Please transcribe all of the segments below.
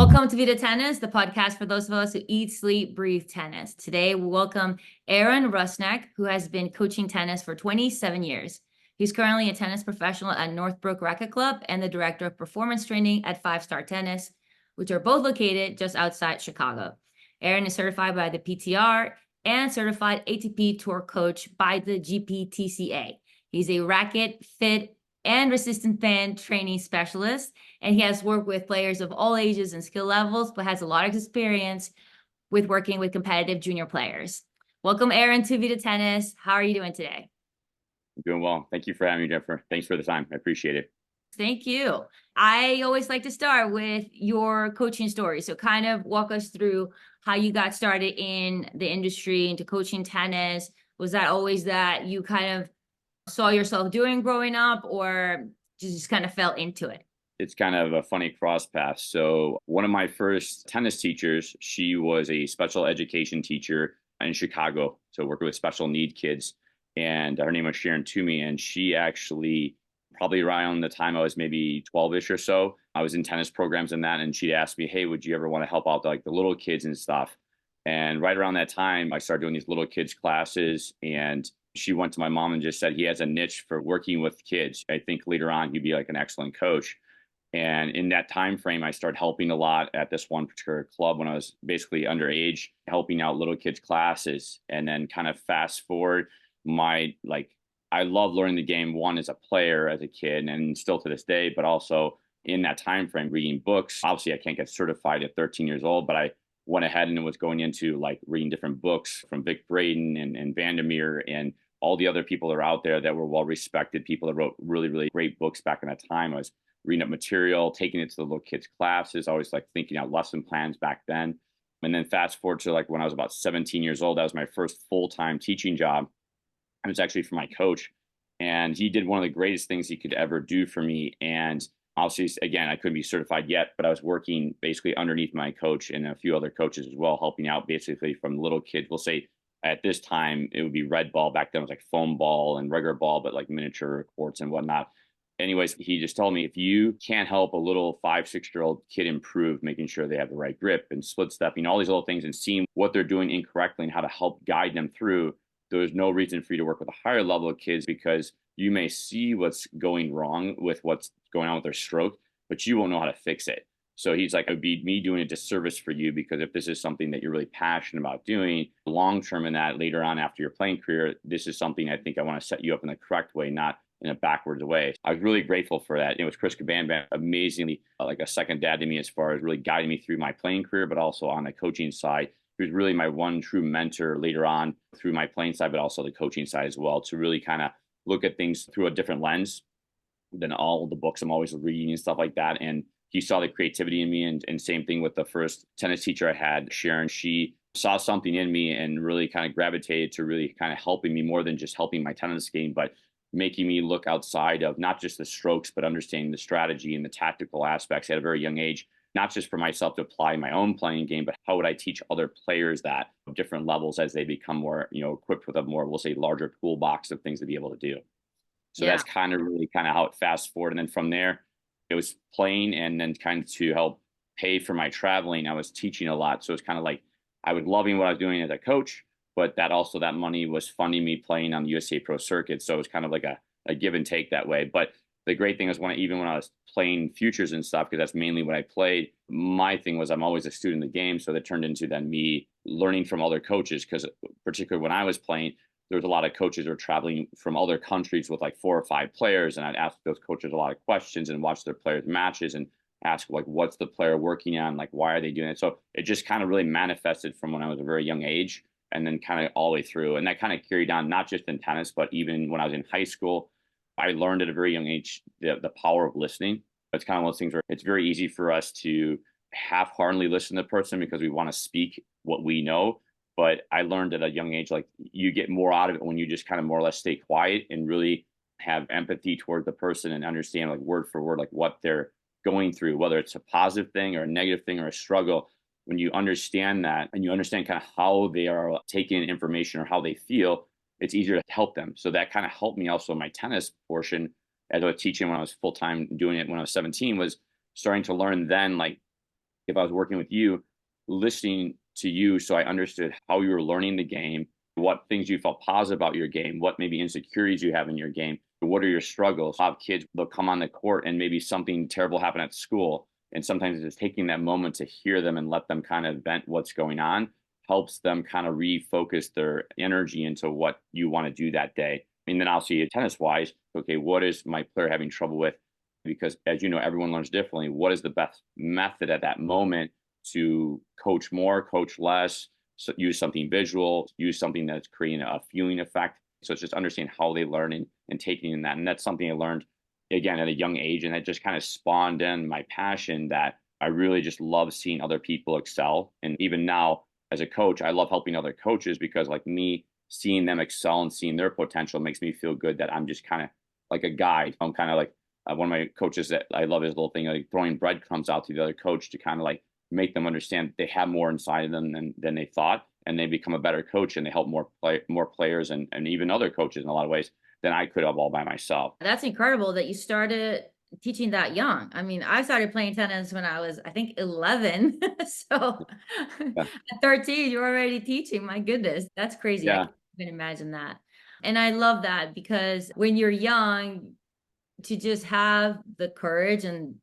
Welcome to Vida Tennis, the podcast for those of us who eat, sleep, breathe tennis. Today, we welcome Aaron Rusnak, who has been coaching tennis for 27 years. He's currently a tennis professional at Northbrook Racquet Club and the director of performance training at 5-Star Tennis, which are both located just outside Chicago. Aaron is certified by the PTR and certified ATP Tour coach by the GPTCA. He's a racket, fit, and resistant band training specialist, and he has worked with players of all ages and skill levels, but has a lot of experience with working with competitive junior players. Welcome, Aaron, to Vida Tennis. How are you doing today? I'm doing well. Thank you for having me, Jennifer. Thanks for the time. I appreciate it. Thank you. I always like to start with your coaching story. So kind of walk us through how you got started in the industry into coaching tennis. Was that always that you kind of saw yourself doing growing up, or just kind of fell into it? It's kind of a funny cross path. So one of my first tennis teachers, she was a special education teacher in Chicago. So working with special need kids. And her name was Sharon Toomey. And she actually, probably around the time I was maybe 12-ish or so, I was in tennis programs and that. And she'd asked me, hey, would you ever want to help out like the little kids and stuff? And right around that time, I started doing these little kids classes, and she went to my mom and just said, he has a niche for working with kids. I think later on, he'd be like an excellent coach. And in that time frame, I started helping a lot at this one particular club when I was basically underage, helping out little kids classes. And then kind of fast forward, I love learning the game, one as a player, as a kid, and still to this day, but also in that time frame, reading books. Obviously, I can't get certified at 13 years old, but I went ahead and was going into like reading different books from Vic Braden and Vandermeer and all the other people that are out there that were well-respected people that wrote really, really great books back in that time. I was reading up material, taking it to the little kids' classes, always like thinking out lesson plans back then. And then fast forward to like when I was about 17 years old, that was my first full-time teaching job. It was actually for my coach. And he did one of the greatest things he could ever do for me. And obviously, again, I couldn't be certified yet, but I was working basically underneath my coach and a few other coaches as well, helping out basically from little kids. We'll say at this time, it would be red ball. Back then, it was like foam ball and regular ball, but like miniature courts and whatnot. Anyways, he just told me, if you can't help a little 5-6-year-old kid improve, making sure they have the right grip and split stepping, all these little things, and seeing what they're doing incorrectly and how to help guide them through, there's no reason for you to work with a higher level of kids, because you may see what's going wrong with what's going on with their stroke, but you won't know how to fix it. So he's like, it would be me doing a disservice for you, because if this is something that you're really passionate about doing long term in that later on after your playing career, this is something I think I want to set you up in the correct way, not in a backwards way. I was really grateful for that. It was Chris Cabanban, amazingly like a second dad to me as far as really guiding me through my playing career, but also on the coaching side. He was really my one true mentor later on through my playing side, but also the coaching side as well, to really kind of look at things through a different lens than all the books I'm always reading and stuff like that. And he saw the creativity in me, and same thing with the first tennis teacher I had, Sharon. She saw something in me and really kind of gravitated to really kind of helping me more than just helping my tennis game, but making me look outside of not just the strokes, but understanding the strategy and the tactical aspects at a very young age, not just for myself to apply my own playing game, but how would I teach other players that at different levels as they become more, equipped with a more, we'll say, larger toolbox of things to be able to do. So that's kind of really kind of how it fast forward. And then from there, it was playing, and then kind of to help pay for my traveling, I was teaching a lot. So it's kind of like I was loving what I was doing as a coach, but that money was funding me playing on the USA Pro circuit. So it was kind of like a give and take that way. But the great thing is even when I was playing futures and stuff, because that's mainly what I played, my thing was I'm always a student of the game. So that turned into then me learning from other coaches, because particularly when I was playing, there was a lot of coaches who were traveling from other countries with like 4 or 5 players. And I'd ask those coaches a lot of questions and watch their players' matches and ask, like, what's the player working on? Like, why are they doing it? So it just kind of really manifested from when I was a very young age, and then kind of all the way through. And that kind of carried on, not just in tennis, but even when I was in high school. I learned at a very young age the power of listening. It's kind of one of those things where it's very easy for us to half-heartedly listen to the person because we want to speak what we know. But I learned at a young age, like, you get more out of it when you just kind of more or less stay quiet and really have empathy toward the person and understand, like, word for word, like what they're going through, whether it's a positive thing or a negative thing or a struggle. When you understand that and you understand kind of how they are taking information or how they feel, it's easier to help them. So that kind of helped me also in my tennis portion, as I was teaching when I was full-time doing it when I was 17, was starting to learn then, like, if I was working with you, listening to you so I understood how you were learning the game, what things you felt positive about your game, what maybe insecurities you have in your game, what are your struggles. A lot of kids, they'll come on the court and maybe something terrible happened at school. And sometimes it's taking that moment to hear them and let them kind of vent what's going on helps them kind of refocus their energy into what you want to do that day. And then I'll see tennis wise, okay, what is my player having trouble with? Because as you know, everyone learns differently. What is the best method at that moment to coach more, coach less, so use something visual, use something that's creating a feeling effect. So it's just understanding how they learn and taking in that. And that's something I learned again at a young age. And that just kind of spawned in my passion that I really just love seeing other people excel. And even now as a coach, I love helping other coaches because like me, seeing them excel and seeing their potential makes me feel good that I'm just kind of like a guide. I'm kind of like one of my coaches that I love his little thing, like throwing breadcrumbs out to the other coach to kind of like make them understand they have more inside of them than they thought, and they become a better coach and they help more players and even other coaches in a lot of ways than I could have all by myself. That's incredible that you started teaching that young. I mean, I started playing tennis when I was, I think, 11. So Yeah. at 13, you're already teaching. My goodness, that's crazy. I Yeah. can't even imagine that. And I love that because when you're young, to just have the courage and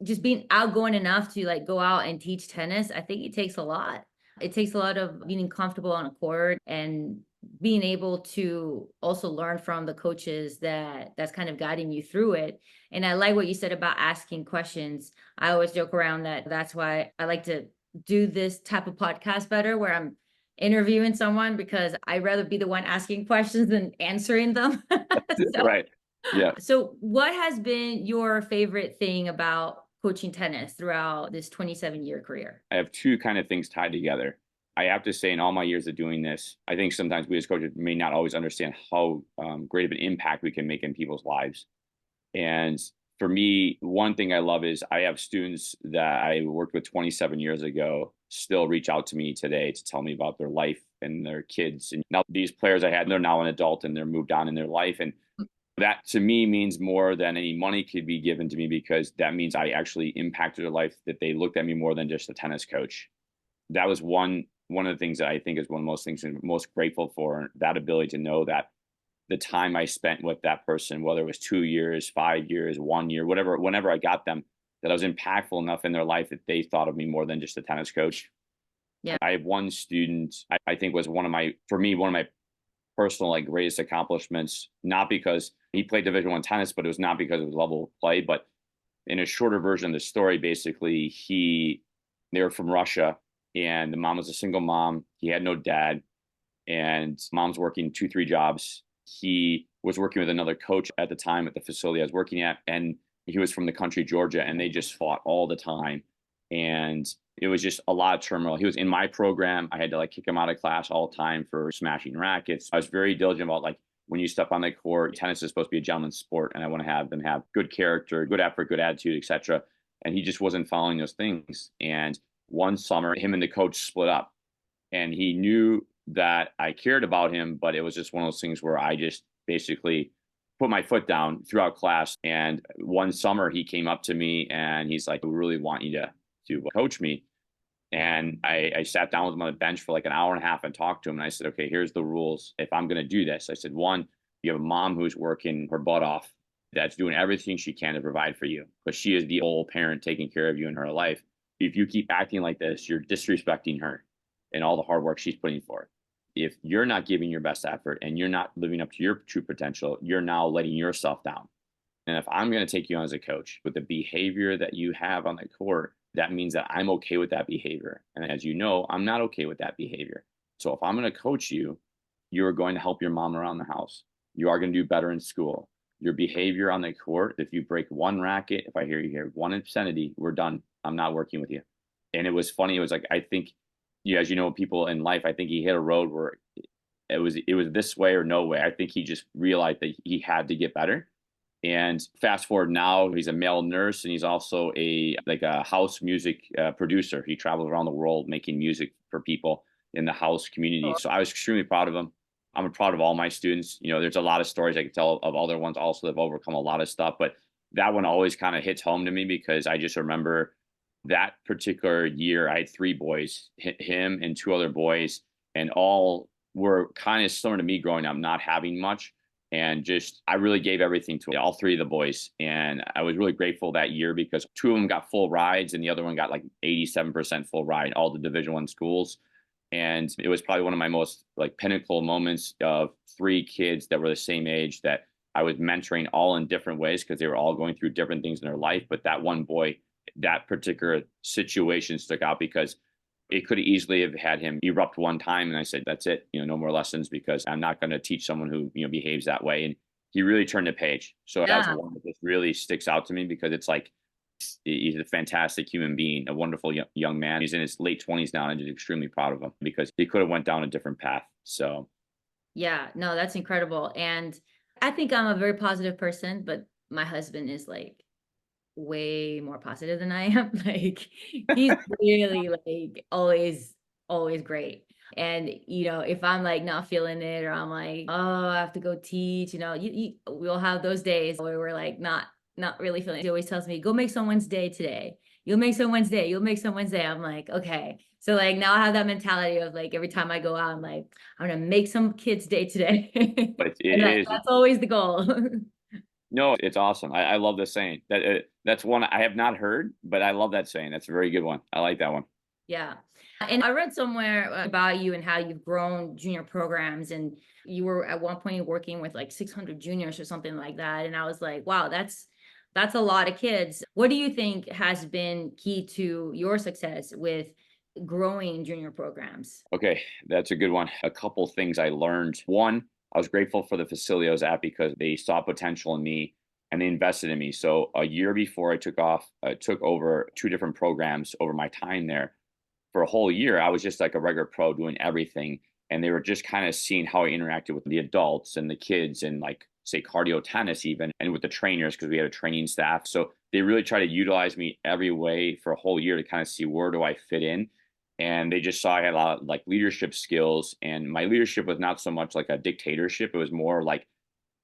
just being outgoing enough to like go out and teach tennis, I think it takes a lot. It takes a lot of being comfortable on a court and being able to also learn from the coaches that's kind of guiding you through it. And I like what you said about asking questions. I always joke around that that's why I like to do this type of podcast better, where I'm interviewing someone, because I'd rather be the one asking questions than answering them. So Right. Yeah. so what has been your favorite thing about coaching tennis throughout this 27-year career? I have two kind of things tied together. I have to say, in all my years of doing this, I think sometimes we as coaches may not always understand how great of an impact we can make in people's lives. And for me, one thing I love is I have students that I worked with 27 years ago still reach out to me today to tell me about their life and their kids. And now these players I had, they're now an adult and they're moved on in their life. And that to me means more than any money could be given to me, because that means I actually impacted their life, that they looked at me more than just a tennis coach. That was one of the things that I think is one of the most things I'm most grateful for, that ability to know that the time I spent with that person, whether it was 2 years, 5 years, 1 year, whatever, whenever I got them, that I was impactful enough in their life that they thought of me more than just a tennis coach. Yeah. I have one student I think was for me, one of my personal like greatest accomplishments, not because he played Division I tennis, but it was not because of his level of play. But in a shorter version of the story, basically, they were from Russia, and the mom was a single mom. He had no dad, and mom's working 2, 3 jobs. He was working with another coach at the time at the facility I was working at, and he was from the country Georgia, and they just fought all the time. And it was just a lot of turmoil. He was in my program. I had to like kick him out of class all the time for smashing rackets. I was very diligent about like, when you step on the court, tennis is supposed to be a gentleman's sport, and I want to have them have good character, good effort, good attitude, etc. And he just wasn't following those things. And one summer, him and the coach split up, and he knew that I cared about him, but it was just one of those things where I just basically put my foot down throughout class. And one summer, he came up to me and he's like, "We really want you to coach me." And I sat down with him on the bench for like an hour and a half and talked to him. And I said, "Okay, here's the rules. If I'm going to do this," I said, "one, you have a mom who's working her butt off, that's doing everything she can to provide for you, because she is the whole parent taking care of you in her life. If you keep acting like this, you're disrespecting her and all the hard work she's putting forth. If you're not giving your best effort and you're not living up to your true potential, you're now letting yourself down. And if I'm going to take you on as a coach with the behavior that you have on the court, that means that I'm okay with that behavior. And as you know, I'm not okay with that behavior. So if I'm going to coach you, you're going to help your mom around the house. You are going to do better in school. Your behavior on the court, if you break one racket, if I hear you hear one obscenity, we're done. I'm not working with you." And it was funny. It was like, I think, yeah, as you know, people in life, I think he hit a road where it was this way or no way. I think he just realized that he had to get better. And fast forward now, he's a male nurse, and he's also a house music producer. He travels around the world making music for people in the house community. So I was extremely proud of him. I'm proud of all my students. You know, there's a lot of stories I could tell of other ones also that have overcome a lot of stuff, but that one always kind of hits home to me, because I just remember That particular year, I had three boys, him and two other boys, and all were kind of similar to me growing up, not having much. And just, I really gave everything to all three of the boys. And I was really grateful that year because two of them got full rides and the other one got like 87% full ride, all the Division I schools. And it was probably one of my most like pinnacle moments of three kids that were the same age that I was mentoring all in different ways because they were all going through different things in their life. But that one boy, that particular situation stuck out because it could easily have had him erupt one time. And I said, that's it, no more lessons because I'm not going to teach someone who, behaves that way. And he really turned the page. So that's Yeah. one that just really sticks out to me because it's like, he's a fantastic human being, a wonderful young man. He's in his late 20s now, and I'm just extremely proud of him because he could have went down a different path. So Yeah, no, that's incredible. And I think I'm a very positive person, but my husband is like way more positive than I am. Like he's really like always great. And if I'm like not feeling it or I'm like, oh, I have to go teach, we'll have those days where we're like not really feeling it. He always tells me, go make someone's day today. You'll make someone's day. You'll make someone's day. I'm like, okay. So like now I have that mentality of like every time I go out, I'm like, I'm gonna make some kid's day today. but And it is. that's always the goal. No, it's awesome. I love the saying. That's one I have not heard, but I love that saying. That's a very good one. I like that one. Yeah. And I read somewhere about you and how you've grown junior programs, and you were at one point working with like 600 juniors or something like that. And I was like, wow, that's a lot of kids. What do you think has been key to your success with growing junior programs? Okay, that's a good one. A couple things I learned. One, I was grateful for the facility I was at because they saw potential in me and they invested in me. So a year before I took over two different programs over my time there. For a whole year, I was just like a regular pro doing everything. And they were just kind of seeing how I interacted with the adults and the kids and like say cardio tennis even and with the trainers because we had a training staff. So they really try to utilize me every way for a whole year to kind of see where do I fit in. And they just saw I had a lot of like leadership skills. And my leadership was not so much like a dictatorship. It was more like,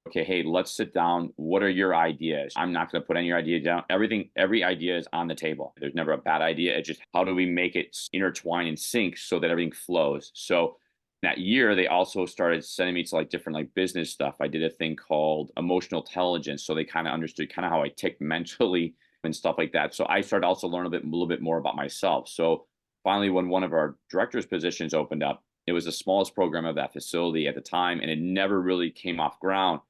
okay, hey, let's sit down. What are your ideas? I'm not going to put any idea down. Every idea is on the table. There's never a bad idea. It's just how do we make it intertwine and sync so that everything flows. So that year, they also started sending me to like different like business stuff. I did a thing called emotional intelligence. So they kind of understood kind of how I tick mentally and stuff like that. So I started also learn a little bit more about myself. So finally, when one of our director's positions opened up, it was the smallest program of that facility at the time, and it never really came off ground.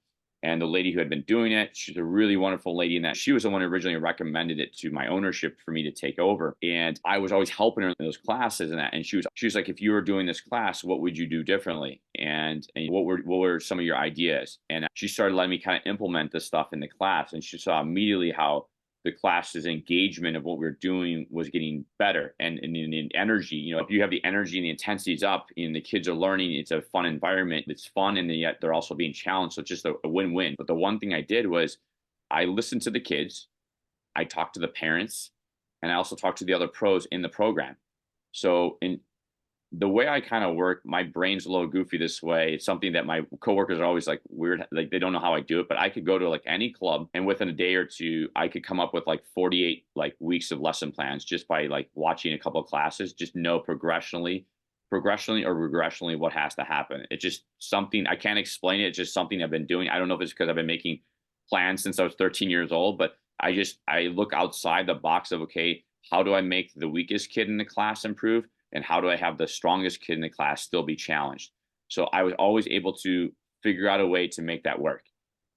And the lady who had been doing it, she's a really wonderful lady in that she was the one who originally recommended it to my ownership for me to take over. And I was always helping her in those classes and that. And she was like, if you were doing this class, what would you do differently? And what were some of your ideas? And she started letting me kind of implement this stuff in the class. And she saw immediately how the class's engagement of what we were doing was getting better and in energy. If you have the energy and the intensity's up and the kids are learning, it's a fun environment. It's fun. And yet they're also being challenged. So it's just a win-win. But the one thing I did was I listened to the kids. I talked to the parents and I also talked to the other pros in the program. So in the way I kind of work, my brain's a little goofy this way. It's something that my coworkers are always like weird, like they don't know how I do it. But I could go to like any club, and within a day or two, I could come up with like 48 like weeks of lesson plans just by like watching a couple of classes. Just know progressionally or regressionally what has to happen. It's just something I can't explain it. It's just something I've been doing. I don't know if it's because I've been making plans since I was 13 years old, but I look outside the box of okay, how do I make the weakest kid in the class improve? And how do I have the strongest kid in the class still be challenged? So I was always able to figure out a way to make that work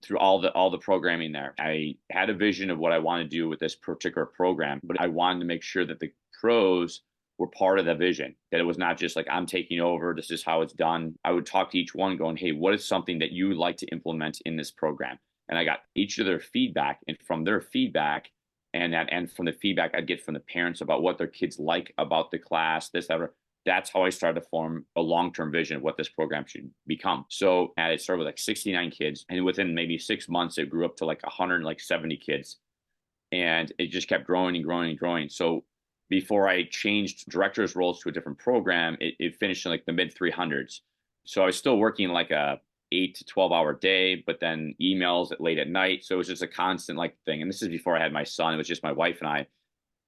through all the programming there. I had a vision of what I wanted to do with this particular program, but I wanted to make sure that the pros were part of the vision, that it was not just like I'm taking over, this is how it's done. I would talk to each one going, hey, what is something that you would like to implement in this program? And I got each of their feedback, and from their feedback and from the feedback I'd get from the parents about what their kids like about the class, this, that, that's how I started to form a long-term vision of what this program should become. So it started with like 69 kids, and within maybe 6 months, it grew up to like 170 kids. And it just kept growing and growing and growing. So before I changed director's roles to a different program, it finished in like the mid 300s. So I was still working like a 8 to 12 hour day, but then emails at late at night. So it was just a constant like thing. And this is before I had my son. It was just my wife and I.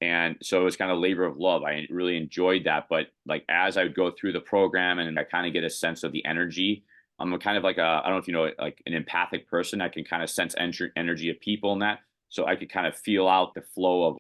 And so it was kind of labor of love. I really enjoyed that. But like as I would go through the program and I kind of get a sense of the energy, I'm a kind of like I don't know if you know, like an empathic person. I can kind of sense energy of people in that. So I could kind of feel out the flow of,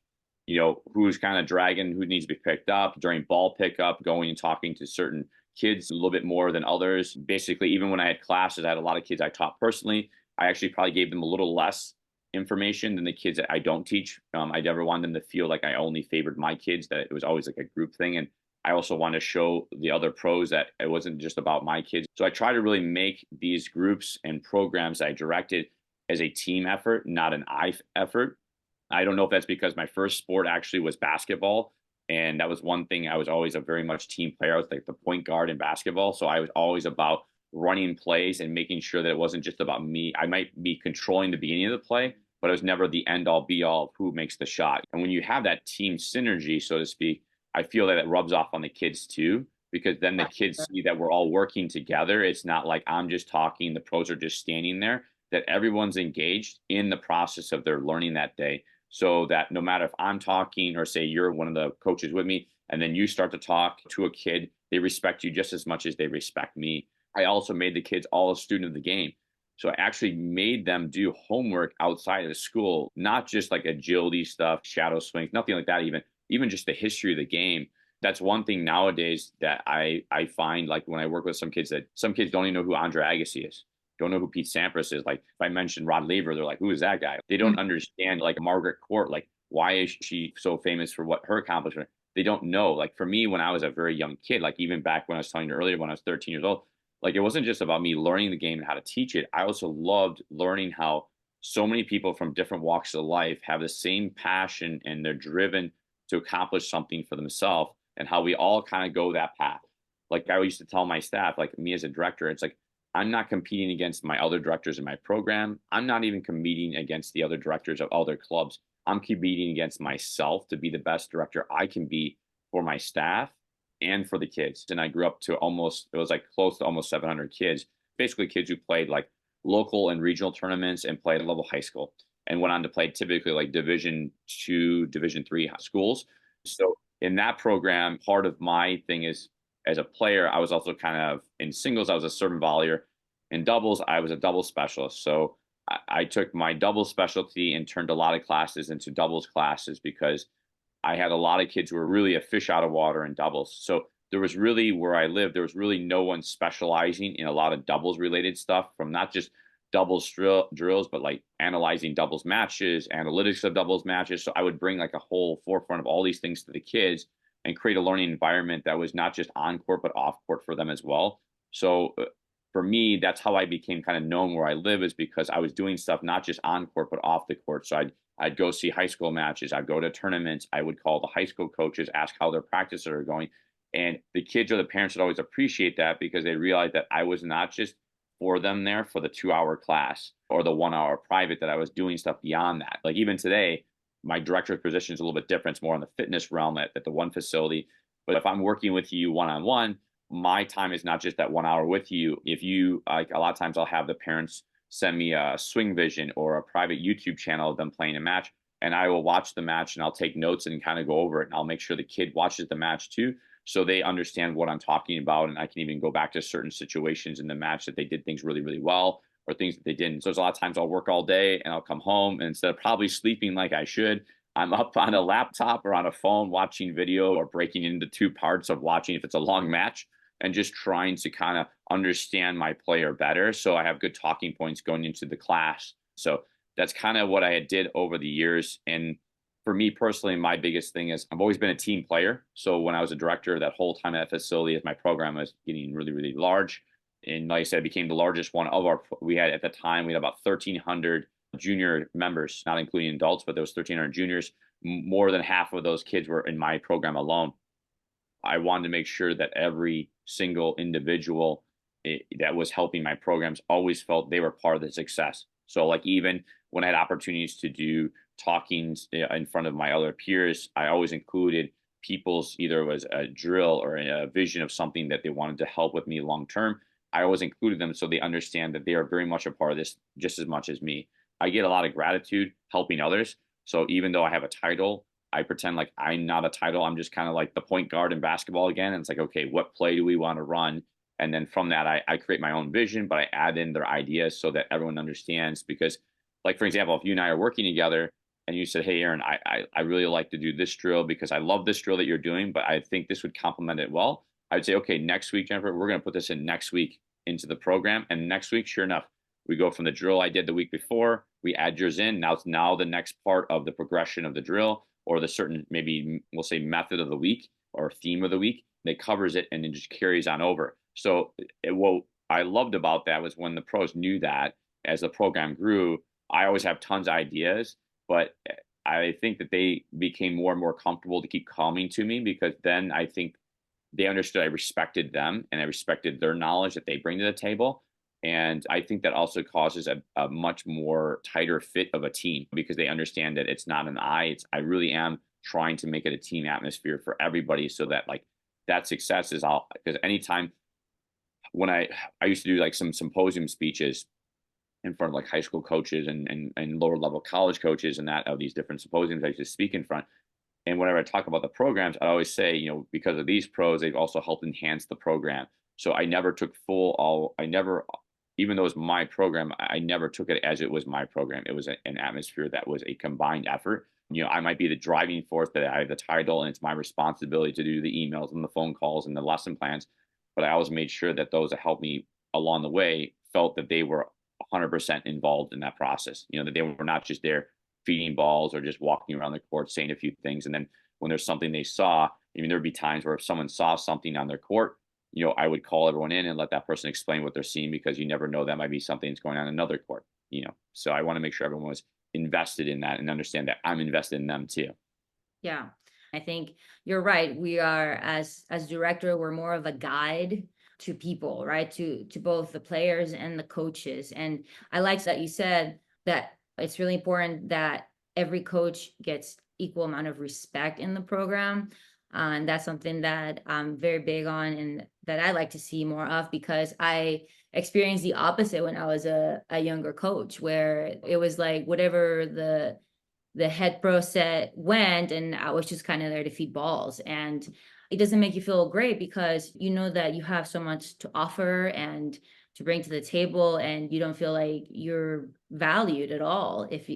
who's kind of dragging, who needs to be picked up during ball pickup, going and talking to certain kids a little bit more than others. Basically, even when I had classes, I had a lot of kids I taught personally. I actually probably gave them a little less information than the kids that I don't teach. I never wanted them to feel like I only favored my kids, that it was always like a group thing. And I also want to show the other pros that it wasn't just about my kids. So I try to really make these groups and programs I directed as a team effort, not an I effort. I don't know if that's because my first sport actually was basketball. And that was one thing. I was always a very much team player. I was like the point guard in basketball. So I was always about running plays and making sure that it wasn't just about me. I might be controlling the beginning of the play, but it was never the end all be all of who makes the shot. And when you have that team synergy, so to speak, I feel that it rubs off on the kids too, because then the kids see that we're all working together. It's not like I'm just talking, the pros are just standing there, that everyone's engaged in the process of their learning that day. So that no matter if I'm talking or say you're one of the coaches with me, and then you start to talk to a kid, they respect you just as much as they respect me. I also made the kids all a student of the game. So I actually made them do homework outside of school, not just like agility stuff, shadow swings, nothing like that, even just the history of the game. That's one thing nowadays that I find, like when I work with some kids, that some kids don't even know who Andre Agassi is, don't know who Pete Sampras is. Like if I mention Rod Laver, they're like, who is that guy? They don't understand, like Margaret Court, like why is she so famous for what her accomplishment? They don't know. Like for me, when I was a very young kid, like even back when I was telling you earlier, when I was 13 years old, like it wasn't just about me learning the game and how to teach it. I also loved learning how so many people from different walks of life have the same passion and they're driven to accomplish something for themselves, and how we all kind of go that path. Like I used to tell my staff, like me as a director, it's like I'm not competing against my other directors in my program. I'm not even competing against the other directors of other clubs. I'm competing against myself to be the best director I can be for my staff and for the kids. And I grew up to it was like close to almost 700 kids, basically kids who played like local and regional tournaments and played at level high school and went on to play typically like Division 2, Division 3 schools. So in that program, part of my thing is, as a player, I was also kind of in singles, I was a serve and volleyer. In doubles, I was a double specialist. So I took my double specialty and turned a lot of classes into doubles classes, because I had a lot of kids who were really a fish out of water in doubles. So there was really, where I lived, there was really no one specializing in a lot of doubles related stuff, from not just doubles drills, but like analyzing doubles matches, analytics of doubles matches. So I would bring like a whole forefront of all these things to the kids and create a learning environment that was not just on court, but off court for them as well. So for me, that's how I became kind of known where I live, is because I was doing stuff not just on court, but off the court. So I'd go see high school matches. I'd go to tournaments. I would call the high school coaches, ask how their practices are going. And the kids or the parents would always appreciate that, because they realized that I was not just for them there for the 2-hour class or the 1-hour private, that I was doing stuff beyond that. Like even today, my director's position is a little bit different. It's more in the fitness realm at the one facility. But if I'm working with you one-on-one, my time is not just that 1 hour with you. If you, like a lot of times I'll have the parents send me a Swing Vision or a private YouTube channel of them playing a match, and I will watch the match and I'll take notes and kind of go over it. And I'll make sure the kid watches the match too, so they understand what I'm talking about. And I can even go back to certain situations in the match that they did things really, really well, or things that they didn't. So there's a lot of times I'll work all day and I'll come home, and instead of probably sleeping like I should, I'm up on a laptop or on a phone watching video, or breaking into 2 parts of watching if it's a long match, and just trying to kind of understand my player better, so I have good talking points going into the class. So that's kind of what I did over the years. And for me personally, my biggest thing is I've always been a team player. So when I was a director, that whole time at that facility, as my program was getting really, really large, and like I said, it became the largest one of we had at the time, we had about 1,300 junior members, not including adults, but there was 1,300 juniors. More than half of those kids were in my program alone. I wanted to make sure that every single individual that was helping my programs always felt they were part of the success. So like even when I had opportunities to do talkings in front of my other peers, I always included people's, either it was a drill or a vision of something that they wanted to help with me long term. I always included them so they understand that they are very much a part of this just as much as me. I get a lot of gratitude helping others. So even though I have a title, I pretend like I'm not a title. I'm just kind of like the point guard in basketball again. And it's like, okay, what play do we want to run? And then from that, I create my own vision, but I add in their ideas so that everyone understands. Because, like, for example, if you and I are working together and you said, hey, Aaron, I really like to do this drill because I love this drill that you're doing, but I think this would complement it well. I would say, okay, next week, Jennifer, we're going to put this in next week into the program. And next week, sure enough, we go from the drill I did the week before, we add yours in. Now it's now the next part of the progression of the drill, or the certain, maybe we'll say method of the week or theme of the week that covers it, and then just carries on over. So what I loved about that was when the pros knew that as the program grew, I always have tons of ideas, but I think that they became more and more comfortable to keep coming to me, because then I think they understood I respected them and I respected their knowledge that they bring to the table. And I think that also causes a much more tighter fit of a team, because they understand that it's not an I really am trying to make it a team atmosphere for everybody, so that like that success is all. Because anytime when I used to do like some symposium speeches in front of like high school coaches and lower level college coaches and that of these different symposiums, I used to speak in front. And whenever I talk about the programs, I always say, because of these pros, they've also helped enhance the program. So I never took even though it was my program, I never took it as it was my program. It was an atmosphere that was a combined effort. I might be the driving force, that I have the title and it's my responsibility to do the emails and the phone calls and the lesson plans. But I always made sure that those that helped me along the way felt that they were 100% involved in that process. That they were not just there feeding balls or just walking around the court saying a few things. And then when there's something they saw, there'd be times where if someone saw something on their court, I would call everyone in and let that person explain what they're seeing, because you never know, that might be something that's going on in another court. So I want to make sure everyone was invested in that and understand that I'm invested in them too. Yeah, I think you're right. We are, as director, we're more of a guide to people, right? To both the players and the coaches. And I like that you said that it's really important that every coach gets equal amount of respect in the program. And that's something that I'm very big on and that I like to see more of, because I experienced the opposite when I was a younger coach, where it was like whatever the head pro set went, and I was just kind of there to feed balls. And it doesn't make you feel great, because you know that you have so much to offer and to bring to the table, and you don't feel like you're valued at all if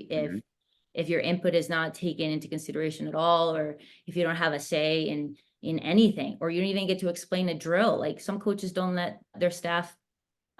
your input is not taken into consideration at all, or if you don't have a say in anything, or you don't even get to explain a drill. Like, some coaches don't let their staff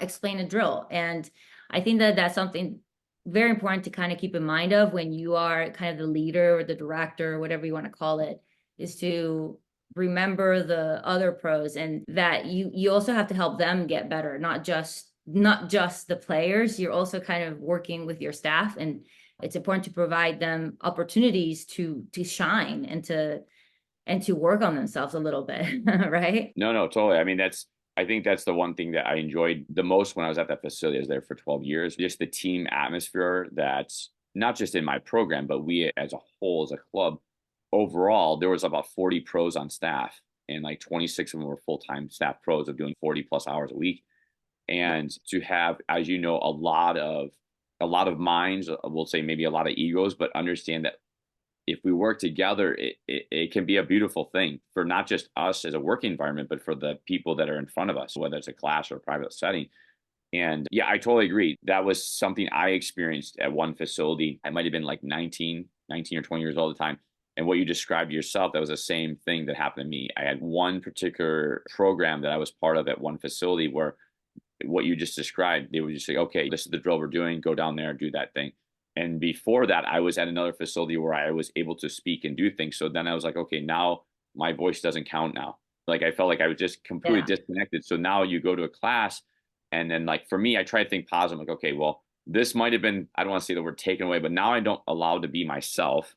explain a drill. And I think that that's something very important to kind of keep in mind of when you are kind of the leader or the director or whatever you want to call it, is to remember the other pros, and that you also have to help them get better, not just the players. You're also kind of working with your staff, and it's important to provide them opportunities to shine and to work on themselves a little bit. Right? No, totally. I think that's the one thing that I enjoyed the most when I was at that facility. I was there for 12 years. Just the team atmosphere that's not just in my program, but we as a whole, as a club, overall, there was about 40 pros on staff, and like 26 of them were full-time staff pros of doing 40 plus hours a week. And to have, as you know, a lot of minds, we'll say maybe a lot of egos, but understand that if we work together, it can be a beautiful thing for not just us as a working environment, but for the people that are in front of us, whether it's a class or a private setting. And yeah, I totally agree. That was something I experienced at one facility. I might have been like 19 or 20 years old at the time. And what you described yourself, that was the same thing that happened to me. I had one particular program that I was part of at one facility where what you just described, they would just say, okay, this is the drill we're doing, go down there and do that thing. And before that, I was at another facility where I was able to speak and do things. So then I was like, okay, now my voice doesn't count now. Like, I felt like I was just completely disconnected. So now you go to a class, and then like for me, I try to think positive. Like, okay, well, this might have been, I don't want to say the word taken away, but now I don't allow to be myself.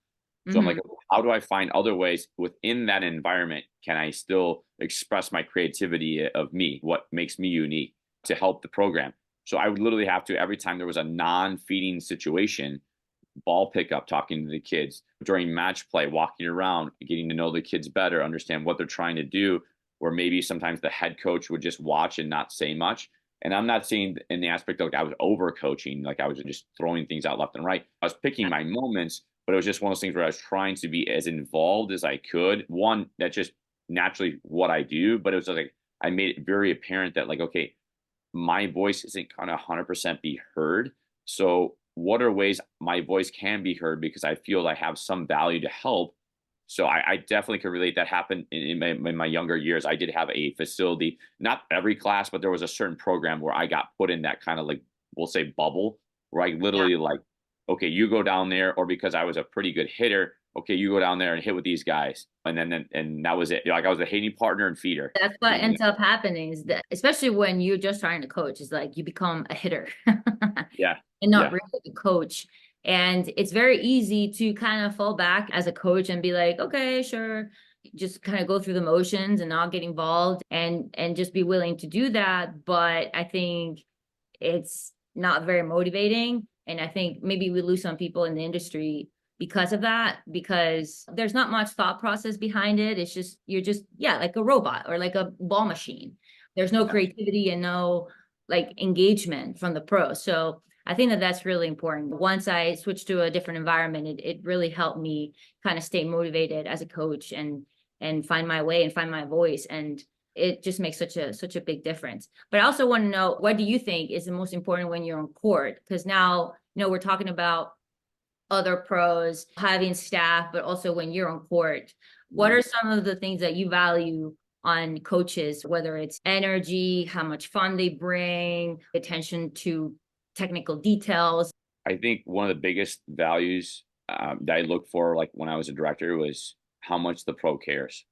So I'm like, how do I find other ways within that environment? Can I still express my creativity of me, what makes me unique, to help the program? So I would literally have to, every time there was a non-feeding situation, ball pickup, talking to the kids during match play, walking around, getting to know the kids better, understand what they're trying to do, where maybe sometimes the head coach would just watch and not say much. And I'm not saying in the aspect of like I was over coaching, like I was just throwing things out left and right. I was picking my moments but it was just one of those things where I was trying to be as involved as I could. One, that's just naturally what I do, but it was like I made it very apparent that like, okay, my voice isn't kind of 100% be heard. So what are ways my voice can be heard because I feel I have some value to help? So I definitely could relate. That happened in my younger years. I did have a facility, not every class, but there was a certain program where I got put in that kind of like, we'll say bubble, where I Yeah. literally like, okay, you go down there, or because I was a pretty good hitter, okay, you go down there and hit with these guys. And that was it. Like I was a hitting partner and feeder. That's what ends up happening is that, especially when you're just trying to coach, is like you become a hitter Yeah. and not Yeah. really a coach. And it's very easy to kind of fall back as a coach and be like, okay, sure, just kind of go through the motions and not get involved and just be willing to do that. But I think it's not very motivating. And I think maybe we lose some people in the industry because of that, because there's not much thought process behind it. It's just, you're just, yeah, like a robot or like a ball machine. There's no Yeah. creativity and no like engagement from the pros. So I think that that's really important. Once I switched to a different environment, it really helped me kind of stay motivated as a coach and find my way and find my voice. And it just makes such a big difference. But I also want to know, what do you think is the most important when you're on court? Because now, we're talking about other pros having staff, but also when you're on court, what Mhm. are some of the things that you value on coaches, whether it's energy, how much fun they bring, attention to technical details? I think one of the biggest values that I looked for, like when I was a director, was how much the pro cares.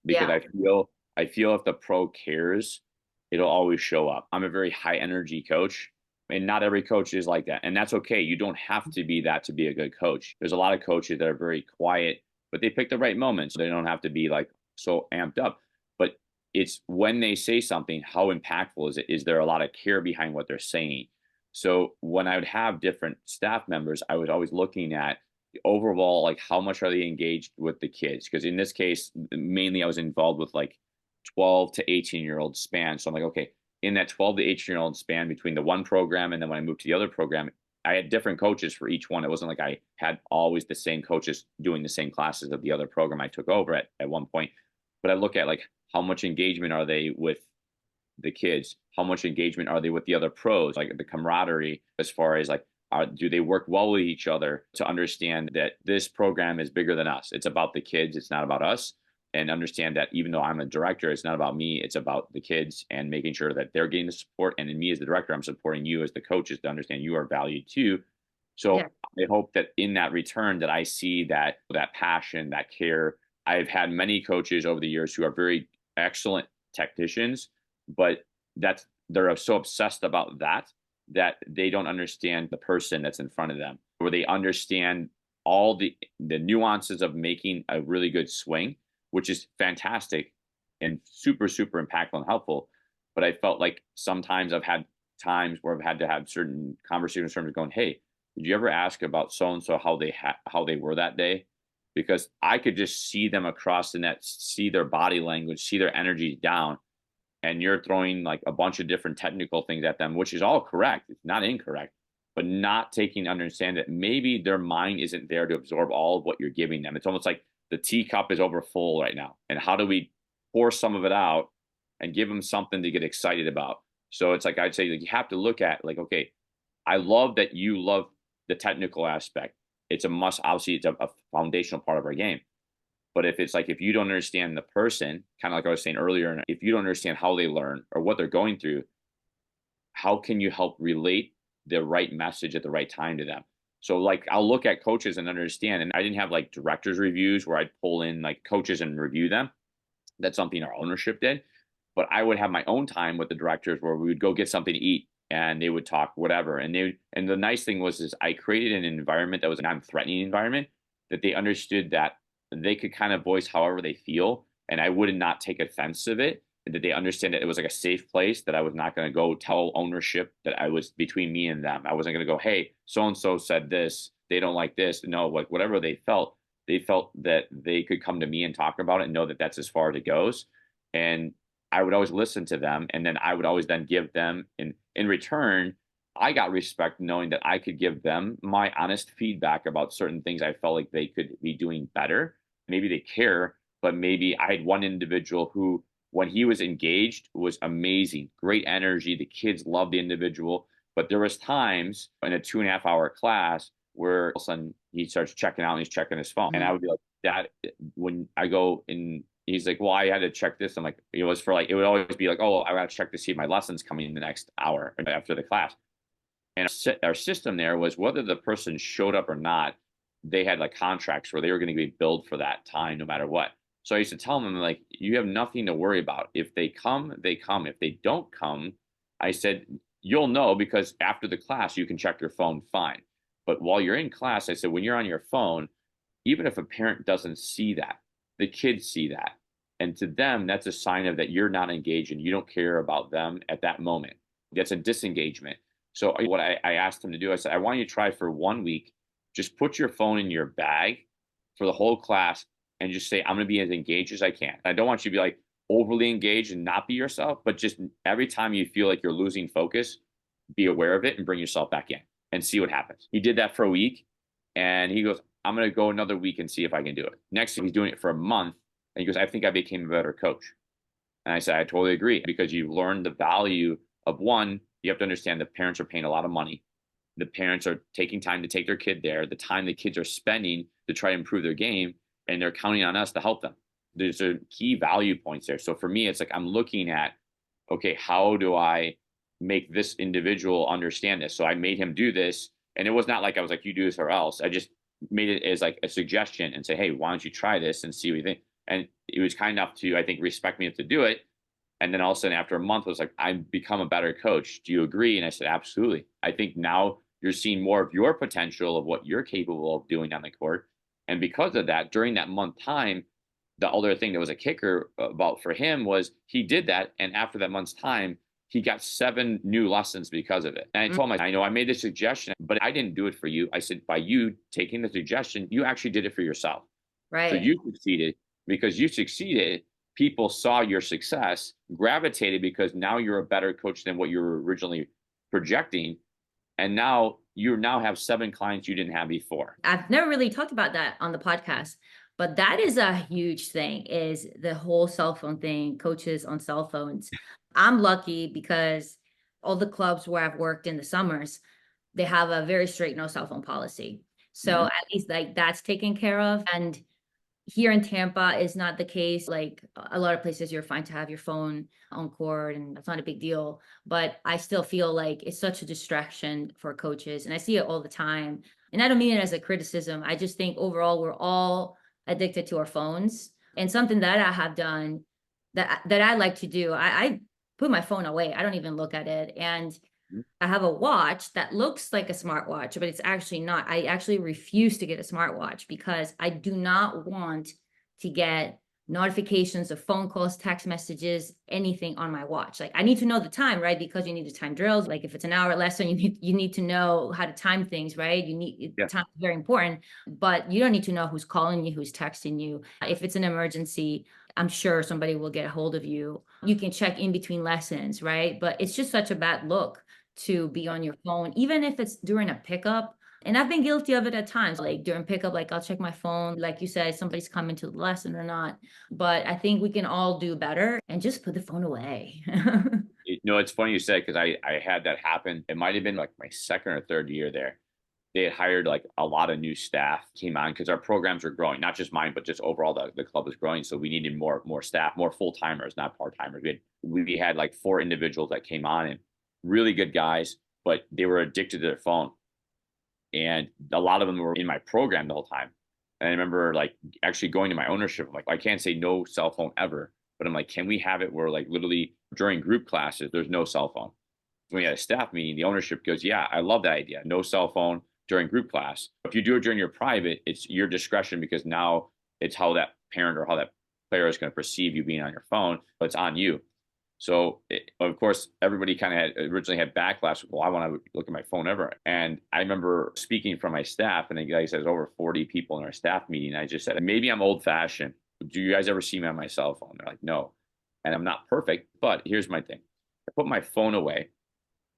Because Yeah, I feel if the pro cares, it'll always show up. I'm a very high energy coach, and not every coach is like that, and that's okay. You don't have to be that to be a good coach. There's a lot of coaches that are very quiet, but they pick the right moments. They don't have to be like so amped up. But it's when they say something, how impactful is it? Is there a lot of care behind what they're saying? So when I would have different staff members, I was always looking at the overall, like how much are they engaged with the kids? Because in this case, mainly I was involved with like 12 to 18-year-old span. So I'm like, okay, in that 12 to 18-year-old span between the one program and then when I moved to the other program, I had different coaches for each one. It wasn't like I had always the same coaches doing the same classes of the other program I took over at one point. But I look at like how much engagement are they with the kids? How much engagement are they with the other pros? Like the camaraderie, as far as like, do they work well with each other to understand that this program is bigger than us? It's about the kids. It's not about us. And understand that even though I'm a director, it's not about me. It's about the kids and making sure that they're getting the support. And in me as the director, I'm supporting you as the coaches to understand you are valued too. yeah, So I hope that in that return that I see that passion, that care. I've had many coaches over the years who are very excellent technicians, but they're so obsessed about that they don't understand the person that's in front of them, or they understand all the nuances of making a really good swing, which is fantastic and super super impactful and helpful. But I felt like sometimes I've had times where I've had to have certain conversations in terms of going, hey, did you ever ask about so and so how they were that day? Because I could just see them across the net, see their body language, see their energy down, and you're throwing like a bunch of different technical things at them, which is all correct. It's not incorrect, but not taking to understand that maybe their mind isn't there to absorb all of what you're giving them. It's almost like the teacup is over full right now. And how do we pour some of it out and give them something to get excited about? So it's like I'd say like you have to look at like, okay, I love that you love the technical aspect. It's a must, obviously, it's a foundational part of our game. But if it's like if you don't understand the person, kind of like I was saying earlier, if you don't understand how they learn or what they're going through, how can you help relate the right message at the right time to them? So like I'll look at coaches and understand, and I didn't have like directors reviews where I'd pull in like coaches and review them. That's something our ownership did. But I would have my own time with the directors where we would go get something to eat and they would talk whatever. And the nice thing was is I created an environment that was a non-threatening environment, that they understood that they could kind of voice however they feel, and I would not take offense of it. And that they understand that it was like a safe place, that I was not going to go tell ownership that I was between me and them. I wasn't going to go, hey, so and so said this, they don't like this. No, like whatever they felt that they could come to me and talk about it and know that that's as far as it goes. And I would always listen to them, and then I would always then give them in return. I got respect knowing that I could give them my honest feedback about certain things I felt like they could be doing better. Maybe they care, but maybe I had one individual who, when he was engaged, was amazing, great energy. The kids loved the individual, but there was times in a 2.5 hour class where all of a sudden he starts checking out and he's checking his phone, and I would be like, that when I go in, he's like, well, I had to check this. I'm like, it was for like, it would always be like, oh, I got to check to see if my lesson's coming in the next hour after the class. And our system there was whether the person showed up or not, they had like contracts where they were going to be billed for that time no matter what. So I used to tell them, like, you have nothing to worry about. If they come, they come. If they don't come, I said, you'll know because after the class, you can check your phone fine. But while you're in class, I said, when you're on your phone, even if a parent doesn't see that, the kids see that. And to them, that's a sign of that you're not engaged and you don't care about them at that moment. That's a disengagement. So what I asked him to do, I said, I want you to try for 1 week, just put your phone in your bag for the whole class and just say, I'm going to be as engaged as I can. I don't want you to be like overly engaged and not be yourself, but just every time you feel like you're losing focus, be aware of it and bring yourself back in and see what happens. He did that for a week and he goes, I'm going to go another week and see if I can do it. Next, he's doing it for a month and he goes, I think I became a better coach. And I said, I totally agree because you learn the value of one, you have to understand the parents are paying a lot of money. The parents are taking time to take their kid there, the time the kids are spending to try to improve their game, and they're counting on us to help them. There's a key value points there. So for me, it's like I'm looking at, okay, how do I make this individual understand this? So I made him do this. And it was not like I was like, you do this or else. I just made it as like a suggestion and say, hey, why don't you try this and see what you think? And it was kind enough to, I think, respect me enough to do it. And then all of a sudden, after a month, I was like, I've become a better coach. Do you agree? And I said, absolutely. I think now you're seeing more of your potential of what you're capable of doing on the court. And because of that, during that month time, the other thing that was a kicker about for him was he did that. And after that month's time, he got 7 new lessons because of it. And I told him, I know I made the suggestion, but I didn't do it for you. I said, by you taking the suggestion, you actually did it for yourself. Right. So you succeeded. Because you succeeded, people saw your success, gravitated because now you're a better coach than what you were originally projecting. And now you now have 7 clients you didn't have before. I've never really talked about that on the podcast, but that is a huge thing, is the whole cell phone thing, coaches on cell phones. I'm lucky because all the clubs where I've worked in the summers, they have a very strict no cell phone policy. So at least like that's taken care of. And here in Tampa is not the case. Like a lot of places, you're fine to have your phone on court and it's not a big deal. But I still feel like it's such a distraction for coaches. And I see it all the time. And I don't mean it as a criticism. I just think overall, we're all addicted to our phones. And something that I have done that I like to do, I put my phone away. I don't even look at it. And I have a watch that looks like a smartwatch, but it's actually not. I actually refuse to get a smartwatch because I do not want to get notifications of phone calls, text messages, anything on my watch. Like I need to know the time, right? Because you need to time drills. Like if it's an hour lesson, you need to know how to time things, right? Time is very important, but you don't need to know who's calling you, who's texting you. If it's an emergency, I'm sure somebody will get a hold of you. You can check in between lessons, right? But it's just such a bad look to be on your phone, even if it's during a pickup. And I've been guilty of it at times, like during pickup, like I'll check my phone, like you said, somebody's coming to the lesson or not. But I think we can all do better and just put the phone away. It's funny you said, because I had that happen. It might have been like my second or third year there. They had hired like a lot of new staff came on because our programs are growing, not just mine, but just overall the club is growing. So we needed more staff, more full timers, not part timers. We had like 4 individuals that came on and really good guys, but they were addicted to their phone. And a lot of them were in my program the whole time. And I remember like actually going to my ownership, I'm like, I can't say no cell phone ever, but I'm like, can we have it where like literally during group classes, there's no cell phone? When we had a staff meeting, the ownership goes, yeah, I love that idea. No cell phone during group class. If you do it during your private, it's your discretion because now it's how that parent or how that player is going to perceive you being on your phone, but it's on you. So, of course, everybody kind of originally had backlash. Well, I want to look at my phone ever. And I remember speaking from my staff, and the guy says over 40 people in our staff meeting. I just said, maybe I'm old fashioned. Do you guys ever see me on my cell phone? They're like, no. And I'm not perfect, but here's my thing. I put my phone away.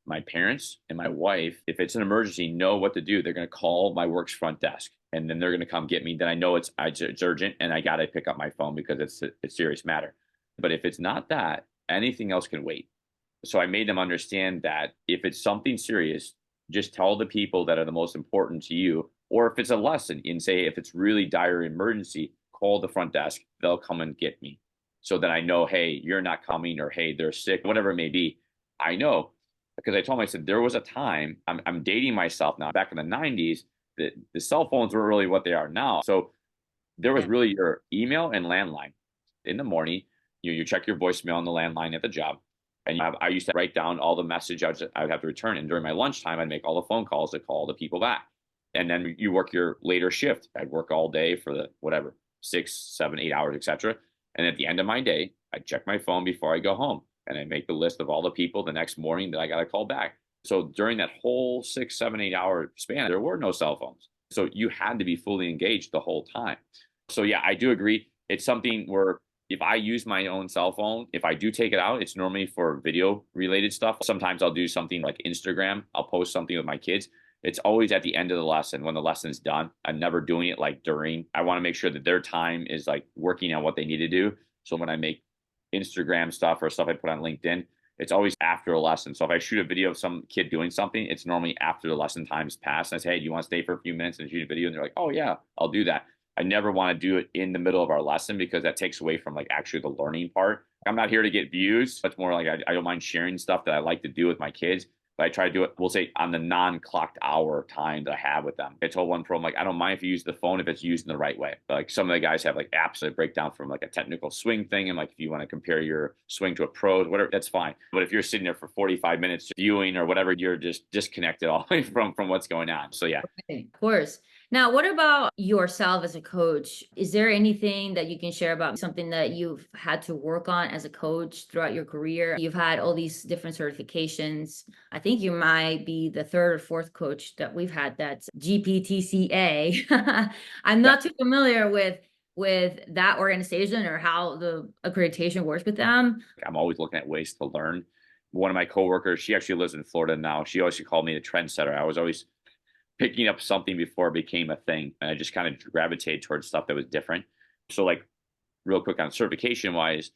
my parents and my wife, if it's an emergency, know what to do. They're going to call my work's front desk and then they're going to come get me. Then I know it's urgent and I got to pick up my phone because it's a serious matter. But if it's not that, anything else can wait. So I made them understand that if it's something serious, just tell the people that are the most important to you. Or if it's a lesson and say, if it's really dire emergency, call the front desk. They'll come and get me. So that I know, hey, you're not coming, or hey, they're sick, whatever it may be. I know because I told them, I said, there was a time, I'm dating myself now, back in the 90s, the cell phones were really what they are now. So there was Yeah. really your email and landline. In the morning, you check your voicemail on the landline at the job. And I used to write down all the message I would have to return. And during my lunchtime, I'd make all the phone calls to call the people back. And then you work your later shift. I'd work all day for the whatever, 6, 7, 8 hours, etc. And at the end of my day, I'd check my phone before I go home. And I make the list of all the people the next morning that I got to call back. So during that whole 6, 7, 8 hour span, there were no cell phones. So you had to be fully engaged the whole time. So yeah, I do agree. It's something where if I use my own cell phone, if I do take it out, it's normally for video related stuff. Sometimes I'll do something like Instagram. I'll post something with my kids. It's always at the end of the lesson when the lesson's done. I'm never doing it like during. I want to make sure that their time is like working on what they need to do. So when I make Instagram stuff or stuff I put on LinkedIn, it's always after a lesson. So if I shoot a video of some kid doing something, it's normally after the lesson time's passed. And I say, hey, do you want to stay for a few minutes and shoot a video? And they're like, oh yeah, I'll do that. I never want to do it in the middle of our lesson because that takes away from like actually the learning part. I'm not here to get views. It's more like I don't mind sharing stuff that I like to do with my kids. But I try to do it, we'll say, on the non-clocked hour time that I have with them. I told one pro, I'm like, I don't mind if you use the phone if it's used in the right way. But like some of the guys have like apps that break down from like a technical swing thing. And like if you want to compare your swing to a pro, whatever, that's fine. But if you're sitting there for 45 minutes viewing or whatever, you're just disconnected all the way from what's going on. So yeah. Okay, of course. Now, what about yourself as a coach? Is there anything that you can share about something that you've had to work on as a coach throughout your career? You've had all these different certifications. I think you might be the third or fourth coach that we've had that's GPTCA. I'm not too familiar with that organization or how the accreditation works with them. I'm always looking at ways to learn. One of my coworkers, she actually lives in Florida now. She always called me the trendsetter. I was always picking up something before it became a thing. And I just kind of gravitated towards stuff that was different. So like real quick on certification wise,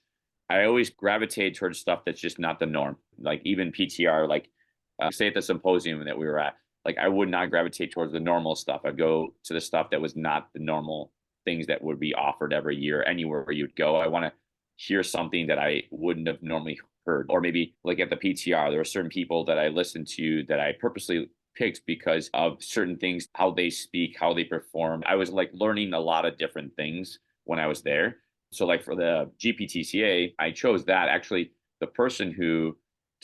I always gravitate towards stuff that's just not the norm. Like even PTR, like say at the symposium that we were at, like I would not gravitate towards the normal stuff. I'd go to the stuff that was not the normal things that would be offered every year, anywhere where you'd go. I want to hear something that I wouldn't have normally heard. Or maybe like at the PTR, there are certain people that I listened to that I purposely picked because of certain things, how they speak, how they perform. I was like learning a lot of different things when I was there. So like for the GPTCA, I chose that. Actually, the person who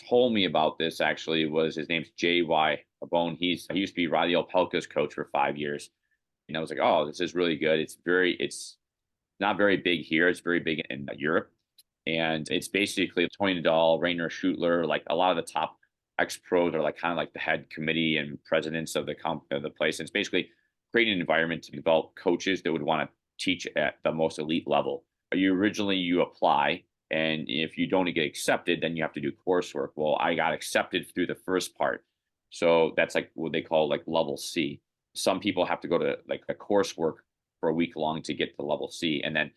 told me about this actually was, his name's J.Y. Abone. He used to be Radio Pelka's coach for 5 years. And I was like, oh, this is really good. It's not very big here. It's very big in Europe. And it's basically Tony Nadal, Rainer Schutler, like a lot of the top ex-pros are like kind of like the head committee and presidents of the place. And it's basically creating an environment to develop coaches that would want to teach at the most elite level. You apply, and if you don't get accepted, then you have to do coursework. Well, I got accepted through the first part. So that's like what they call like level C. Some people have to go to like a coursework for a week long to get to level C. And then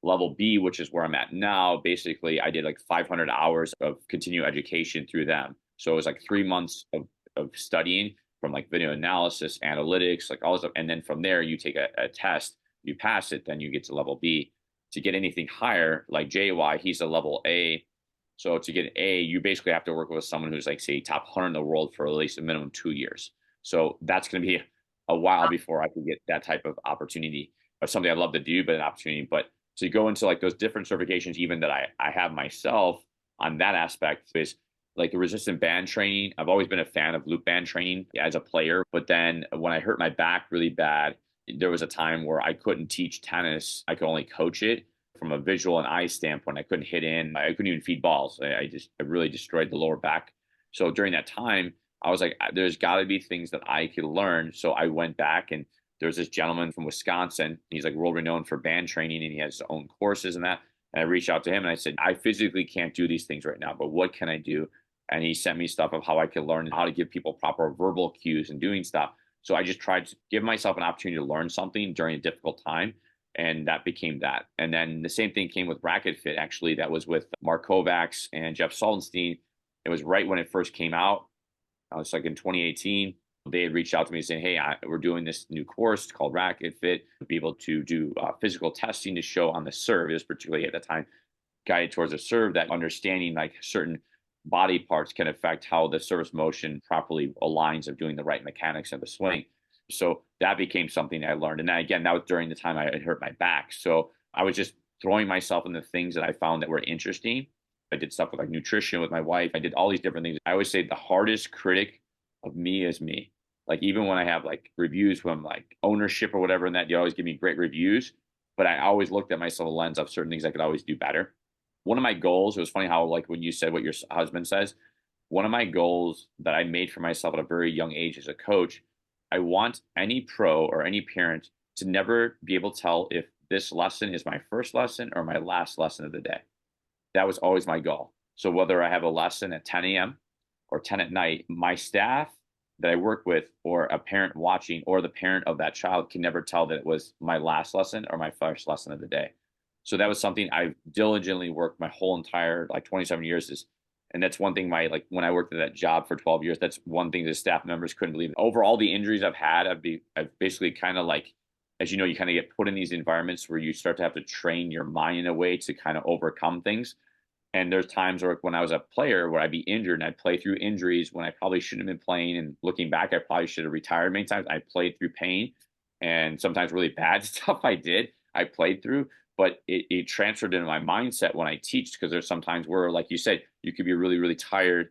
level B, which is where I'm at now, basically I did like 500 hours of continuing education through them. So it was like 3 months of studying from like video analysis, analytics, like all this stuff. And then from there, you take a test, you pass it, then you get to level B. To get anything higher, like JY, he's a level A. So to get an A, you basically have to work with someone who's like, say, top 100 in the world for at least a minimum 2 years. So that's going to be a while before I can get that type of opportunity, or something I'd love to do, but an opportunity. But to go into like those different certifications, even that I have myself on that aspect, is like the resistant band training. I've always been a fan of loop band training as a player. But then when I hurt my back really bad, there was a time where I couldn't teach tennis. I could only coach it from a visual and eye standpoint. I couldn't hit in. I couldn't even feed balls. I really destroyed the lower back. So during that time, I was like, there's got to be things that I could learn. So I went back, and there's this gentleman from Wisconsin. He's like world renowned for band training, and he has his own courses and that. And I reached out to him and I said, I physically can't do these things right now, but what can I do? and he sent me stuff of how I could learn how to give people proper verbal cues and doing stuff. So I just tried to give myself an opportunity to learn something during a difficult time. And that became that. And then the same thing came with Racket Fit, actually. That was with Mark Kovacs and Jeff Saltonstein. It was right when it first came out. I was like in 2018. They had reached out to me saying, hey, we're doing this new course called Racket Fit to be able to do physical testing to show on the serve. It was particularly at the time guided towards a serve, that understanding like certain body parts can affect how the service motion properly aligns of doing the right mechanics of the swing. So that became something I learned. And then again, that was during the time I had hurt my back. So I was just throwing myself into things that I found that were interesting. I did stuff with like nutrition with my wife. I did all these different things. I always say the hardest critic of me is me. Like even when I have like reviews from like ownership or whatever, and that you always give me great reviews, but I always looked at myself a lens of certain things I could always do better. One of my goals, it was funny how like when you said what your husband says, one of my goals that I made for myself at a very young age as a coach, I want any pro or any parent to never be able to tell if this lesson is my first lesson or my last lesson of the day. That was always my goal. So whether I have a lesson at 10 a.m. or 10 at night, my staff that I work with or a parent watching or the parent of that child can never tell that it was my last lesson or my first lesson of the day. So that was something I've diligently worked my whole entire like 27 years is, and that's one thing like when I worked at that job for 12 years, that's one thing the staff members couldn't believe. Over all the injuries I've had, I've basically kind of like, as you know, you kind of get put in these environments where you start to have to train your mind in a way to kind of overcome things. And there's times where when I was a player where I'd be injured and I'd play through injuries when I probably shouldn't have been playing. And looking back, I probably should have retired many times. I played through pain and sometimes really bad stuff I did, I played through, but it transferred into my mindset when I teach, because there's sometimes where, like you said, you could be really, really tired,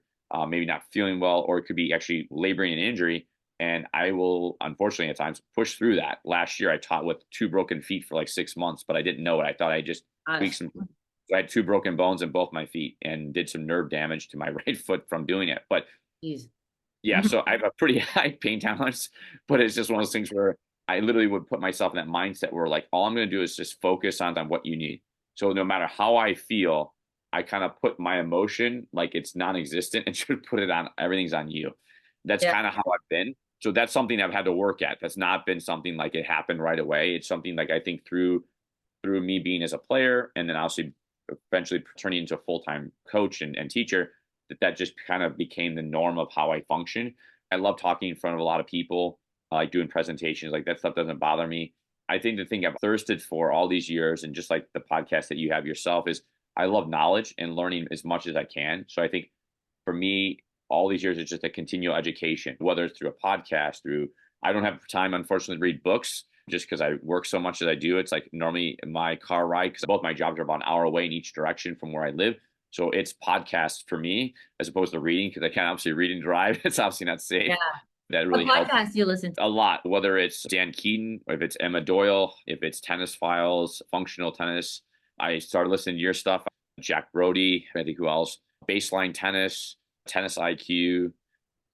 maybe not feeling well, or it could be actually laboring an injury. And I will, unfortunately, at times push through that. Last year, I taught with 2 broken feet for like 6 months, but I didn't know it. I thought I just tweaked some. So I had 2 broken bones in both my feet and did some nerve damage to my right foot from doing it. But yeah, so I have a pretty high pain tolerance, but it's just one of those things where I literally would put myself in that mindset where like, all I'm going to do is just focus on what you need. So no matter how I feel, I kind of put my emotion like it's non-existent and should put it on, everything's on you. That's kind of how I've been. So that's something I've had to work at. That's not been something like it happened right away. It's something like I think through me being as a player and then obviously eventually turning into a full-time coach and teacher, that just kind of became the norm of how I function. I love talking in front of a lot of people, like doing presentations, like that stuff doesn't bother me. I think the thing I've thirsted for all these years, and just like the podcast that you have yourself, is I love knowledge and learning as much as I can. So I think for me, all these years, it's just a continual education, whether it's through a podcast, I don't have time, unfortunately, to read books just because I work so much as I do. It's like normally in my car ride, because both my jobs are about an hour away in each direction from where I live. So it's podcasts for me as opposed to reading, because I can't obviously read and drive. It's obviously not safe. Yeah. That really what helps. podcast do you listen to? A lot, whether it's Dan Keaton, or if it's Emma Doyle, if it's Tennis Files, Functional Tennis. I started listening to your stuff. Jack Brody, I think who else? Baseline Tennis, Tennis IQ.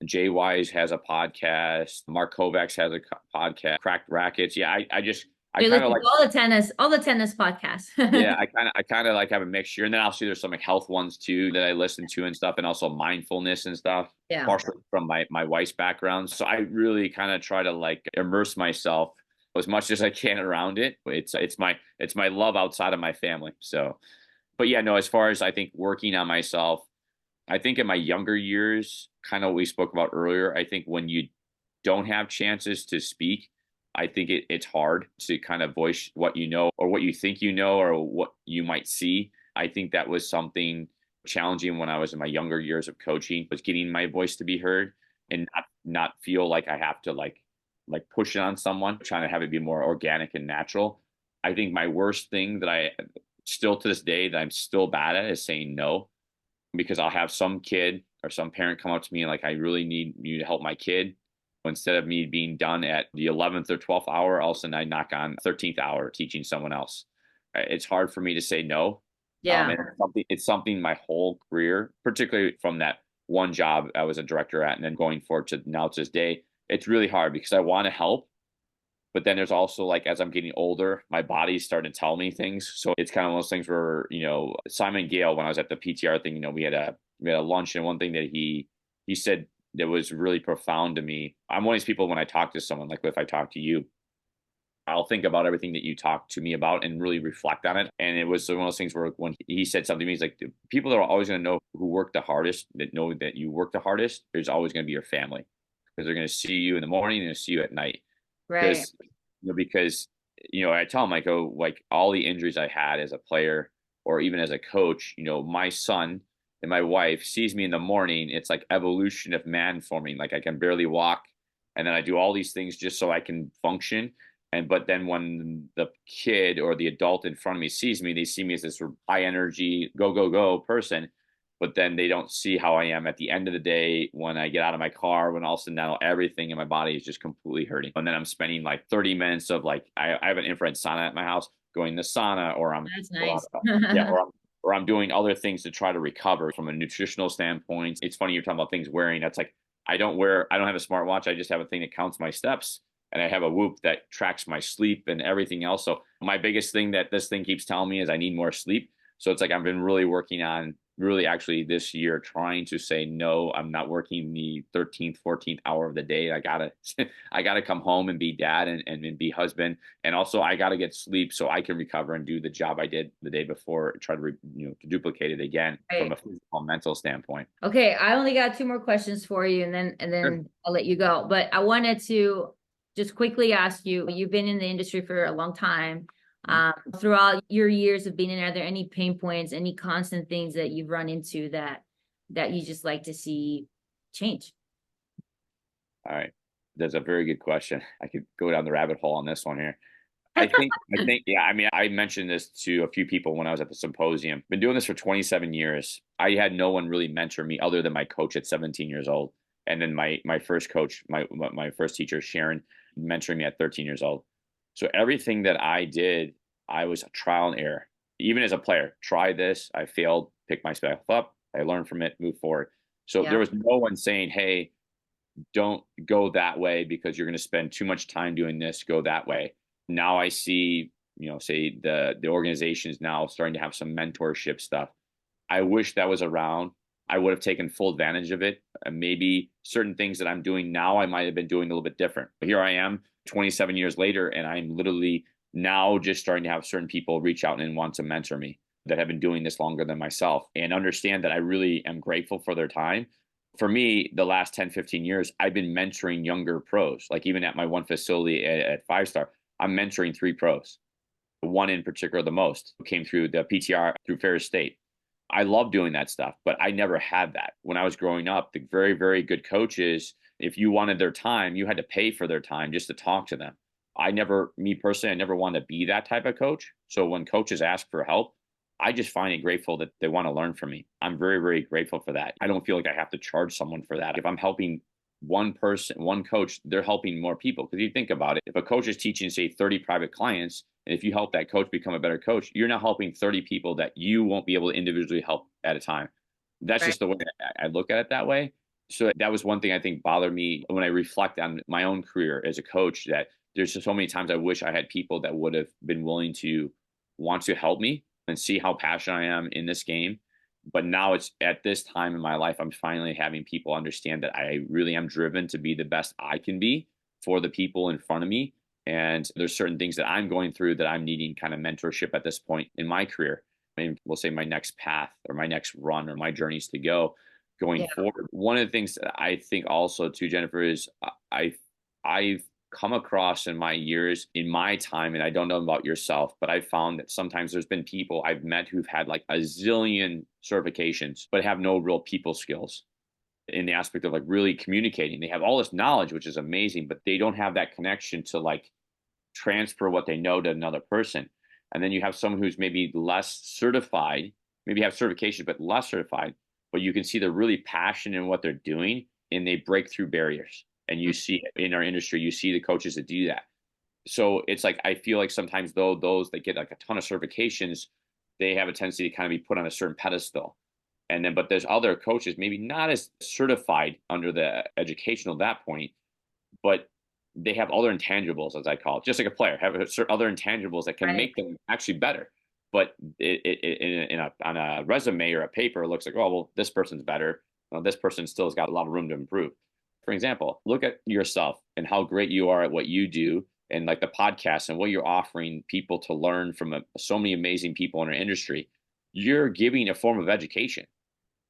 Jay Wise has a podcast. Mark Kovacs has a podcast. Cracked Rackets. Yeah, I kind of like all the tennis podcasts. yeah, I kind of like have a mixture, and then obviously there's some like health ones too that I listen to and stuff, and also mindfulness and stuff. Yeah, partially from my wife's background, so I really kind of try to like immerse myself as much as I can around it. It's my love outside of my family. So, but yeah, no, as far as I think working on myself, I think in my younger years, kind of what we spoke about earlier, I think when you don't have chances to speak, I think it's hard to kind of voice what you know or what you think you know or what you might see. I think that was something challenging when I was in my younger years of coaching, was getting my voice to be heard and not feel like I have to like push it on someone, trying to have it be more organic and natural. I think my worst thing that I still to this day that I'm still bad at is saying no, because I'll have some kid or some parent come up to me and like, I really need you to help my kid. Instead of me being done at the 11th or 12th hour, all of a sudden I knock on 13th hour teaching someone else. It's hard for me to say no. Yeah. And it's something my whole career, particularly from that one job I was a director at, and then going forward to now to this day, it's really hard because I want to help. But then there's also like, as I'm getting older, my body's starting to tell me things. So it's kind of one of those things where, Simon Gale, when I was at the PTR thing, we had we had a lunch, and one thing that he said that was really profound to me. I'm one of these people, when I talk to someone, like if I talk to you, I'll think about everything that you talk to me about and really reflect on it. And it was one of those things where when he said something to me, he's like, the people that are always going to know who worked the hardest, that know that you work the hardest, there's always going to be your family, because they're going to see you in the morning and see you at night. Right. Because I tell him, I go, like, all the injuries I had as a player or even as a coach, my son and my wife sees me in the morning. It's like evolution of man for me. Like, I can barely walk, and then I do all these things just so I can function. But then when the kid or the adult in front of me sees me, they see me as this sort of high energy, go, go, go person. But then they don't see how I am at the end of the day when I get out of my car, when all of a sudden now everything in my body is just completely hurting. And then I'm spending like 30 minutes of, like, I have an infrared sauna at my house, going to sauna, or That's or nice. I'm doing other things to try to recover from a nutritional standpoint. It's funny you're talking about things wearing. That's like, I don't have a smartwatch. I just have a thing that counts my steps, and I have a Whoop that tracks my sleep and everything else. So my biggest thing that this thing keeps telling me is I need more sleep. So it's like I've been really working on, really actually this year, trying to say, no, I'm not working the 13th, 14th hour of the day. I gotta come home and be dad and be husband. And also I gotta get sleep so I can recover and do the job I did the day before, try to, to duplicate it again from Right. a physical, mental standpoint. Okay, I only got two more questions for you, and then Sure. I'll let you go. But I wanted to just quickly ask you, you've been in the industry for a long time. Throughout your years of being in, are there any pain points, any constant things that you've run into that you just like to see change? All right. That's a very good question. I could go down the rabbit hole on this one here. I think, yeah, I mean, I mentioned this to a few people when I was at the symposium. Been doing this for 27 years. I had no one really mentor me other than my coach at 17 years old. And then my first coach, my first teacher, Sharon, mentoring me at 13 years old. So everything that I did, I was a trial and error. Even as a player, try this, I failed, pick myself up, I learned from it, move forward. So there Yeah. was no one saying, hey, don't go that way because you're going to spend too much time doing this, go that way. Now I see, say the organizations now starting to have some mentorship stuff. I wish that was around. I would have taken full advantage of it. Maybe certain things that I'm doing now, I might have been doing a little bit different. But here I am 27 years later, and I'm literally now just starting to have certain people reach out and want to mentor me that have been doing this longer than myself, and understand that I really am grateful for their time. For me, the last 10, 15 years, I've been mentoring younger pros. Like, even at my one facility at Five Star, I'm mentoring 3 pros. One in particular, the most, who came through the PTR through Ferris State. I love doing that stuff, but I never had that. When I was growing up, the very, very good coaches, if you wanted their time, you had to pay for their time just to talk to them. Me personally, I never wanted to be that type of coach. So when coaches ask for help, I just find it grateful that they want to learn from me. I'm very, very grateful for that. I don't feel like I have to charge someone for that. If I'm helping one person, one coach, they're helping more people. Because you think about it, if a coach is teaching, say, 30 private clients, and if you help that coach become a better coach, you're now helping 30 people that you won't be able to individually help at a time. That's Right. just the way I look at it that way. So that was one thing I think bothered me when I reflect on my own career as a coach, that there's just so many times I wish I had people that would have been willing to want to help me and see how passionate I am in this game. But now it's at this time in my life, I'm finally having people understand that I really am driven to be the best I can be for the people in front of me. And there's certain things that I'm going through that I'm needing kind of mentorship at this point in my career. I mean, we'll say my next path or my next run or my journeys to going Yeah. forward. One of the things that I think also too, Jennifer, is I've come across in my years, in my time, and I don't know about yourself, but I've found that sometimes there's been people I've met who've had like a zillion certifications, but have no real people skills in the aspect of like really communicating. They have all this knowledge, which is amazing, but they don't have that connection to like transfer what they know to another person. And then you have someone who's maybe less certified, maybe have certification, but less certified, but you can see they're really passionate in what they're doing, and they break through barriers. And you see it in our industry, you see the coaches that do that. So it's like, I feel like sometimes though, those that get like a ton of certifications, they have a tendency to kind of be put on a certain pedestal. And then, but there's other coaches, maybe not as certified under the educational at that point, but they have other intangibles, as I call it, just like a player, have other intangibles that can Right. make them actually better. but on a resume or a paper, it looks like, oh, well, this person's better. Well, this person still has got a lot of room to improve. For example, look at yourself and how great you are at what you do, and like the podcast and what you're offering people to learn from so many amazing people in our industry. You're giving a form of education.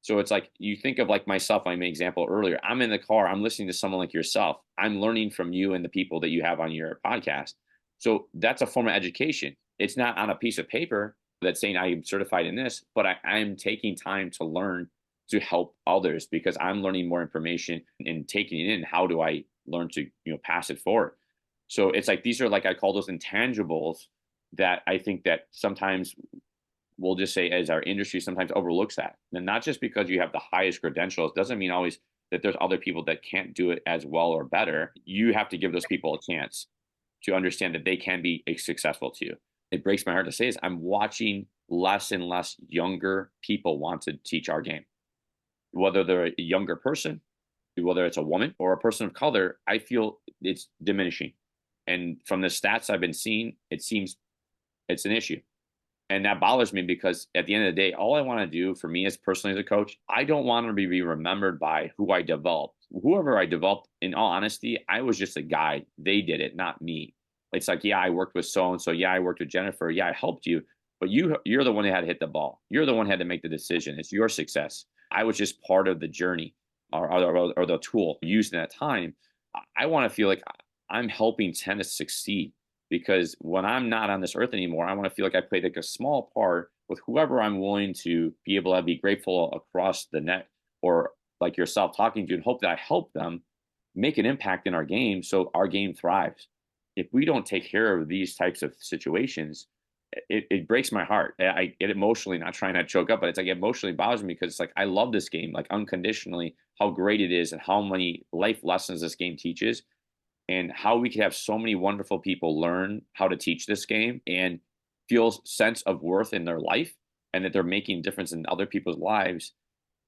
So it's like, you think of like myself, I made an example earlier. I'm in the car, I'm listening to someone like yourself. I'm learning from you and the people that you have on your podcast. So that's a form of education. It's not on a piece of paper that's saying I'm certified in this, but I'm taking time to learn to help others because I'm learning more information and taking it in. How do I learn to, pass it forward? So it's like, these are like, I call those intangibles that I think that sometimes we'll just say as our industry sometimes overlooks that. And not just because you have the highest credentials doesn't mean always that there's other people that can't do it as well or better. You have to give those people a chance to understand that they can be successful too. It breaks my heart to say this. I'm watching less and less younger people want to teach our game, whether they're a younger person, whether it's a woman or a person of color. I feel it's diminishing. And from the stats I've been seeing, it seems it's an issue. And that bothers me because at the end of the day, all I want to do for me as personally as a coach, I don't want to be remembered by who I developed. Whoever I developed, in all honesty, I was just a guide. They did it, not me. It's like, yeah, I worked with so-and-so. Yeah, I worked with Jennifer. Yeah, I helped you. But you're the one that had to hit the ball. You're the one who had to make the decision. It's your success. I was just part of the journey or the tool used in that time. I want to feel like I'm helping tennis succeed. Because when I'm not on this earth anymore, I want to feel like I played like a small part with whoever I'm willing to be able to be grateful across the net, or like yourself talking to, and hope that I help them make an impact in our game so our game thrives. If we don't take care of these types of situations, it breaks my heart. I get emotionally, not trying to choke up, but it's like emotionally bothers me because it's like I love this game, like unconditionally, how great it is and how many life lessons this game teaches, and how we could have so many wonderful people learn how to teach this game and feel sense of worth in their life and that they're making a difference in other people's lives.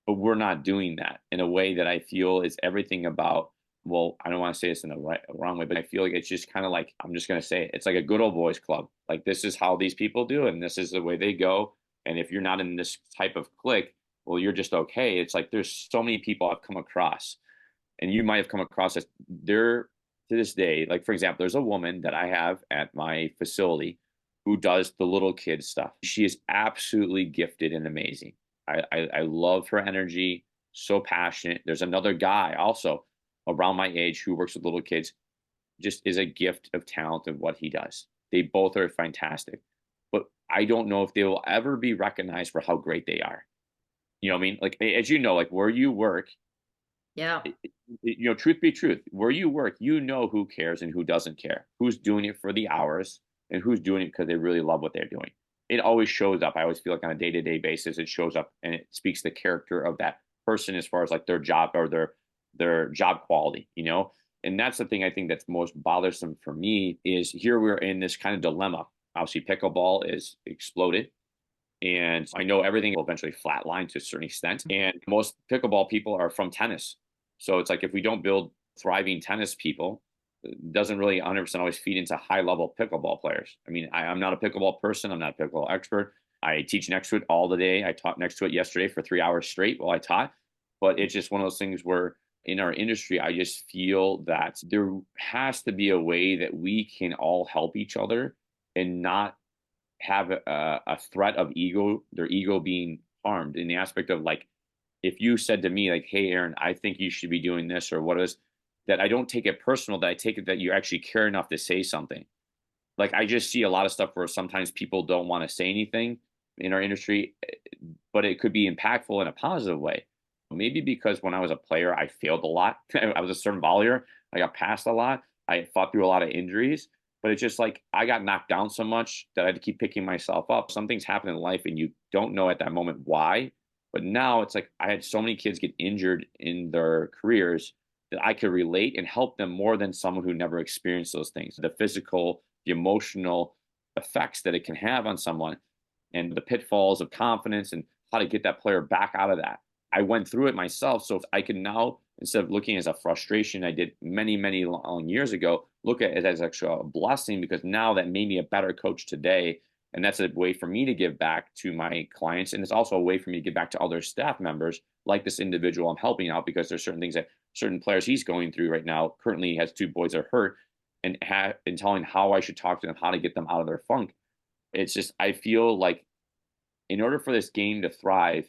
But we're not doing that in a way that I feel is everything about, well, I don't want to say this in the wrong way, but I feel like it's just kind of like, I'm just going to say it. It's like a good old boys club. Like, this is how these people do, and this is the way they go. And if you're not in this type of clique, well, you're just okay. It's like, there's so many people I've come across, and you might have come across as they're, to this day, like for example, there's a woman that I have at my facility who does the little kid stuff. She is absolutely gifted and amazing. I love her energy, so passionate. There's another guy also around my age who works with little kids, just is a gift of talent of what he does. They both are fantastic, but I don't know if they will ever be recognized for how great they are. You know what I mean? Like, as you know, like where you work, Yeah. Truth be truth, where you work, who cares and who doesn't care, who's doing it for the hours and who's doing it because they really love what they're doing. It always shows up. I always feel like on a day-to-day basis, it shows up and it speaks the character of that person as far as like their job or their job quality, And that's the thing I think that's most bothersome for me is here we're in this kind of dilemma. Obviously, pickleball is exploded. And I know everything will eventually flatline to a certain extent. And most pickleball people are from tennis. So it's like if we don't build thriving tennis people, it doesn't really 100% always feed into high level pickleball players. I mean, I'm not a pickleball person. I'm not a pickleball expert. I teach next to it all the day. I taught next to it yesterday for 3 hours straight while I taught. But it's just one of those things where in our industry, I just feel that there has to be a way that we can all help each other and not have a threat of their ego being harmed in the aspect of like, if you said to me like, hey, Aaron, I think you should be doing this or what is that, I don't take it personal, that I take it that you actually care enough to say something. Like, I just see a lot of stuff where sometimes people don't want to say anything in our industry, but it could be impactful in a positive way. Maybe because when I was a player, I failed a lot. I was a certain volleyer. I got passed a lot. I fought through a lot of injuries. But it's just like I got knocked down so much that I had to keep picking myself up. Some things happen in life and you don't know at that moment why. But now it's like I had so many kids get injured in their careers that I could relate and help them more than someone who never experienced those things. The physical, the emotional effects that it can have on someone and the pitfalls of confidence and how to get that player back out of that. I went through it myself. So if I can now, instead of looking as a frustration I did many, many long years ago, look at it as actually a blessing because now that made me a better coach today And that's a way for me to give back to my clients. And it's also a way for me to give back to other staff members like this individual I'm helping out, because there's certain things that certain players he's going through right now. Currently, he has two boys that are hurt, and telling how I should talk to them, how to get them out of their funk. It's just, I feel like in order for this game to thrive,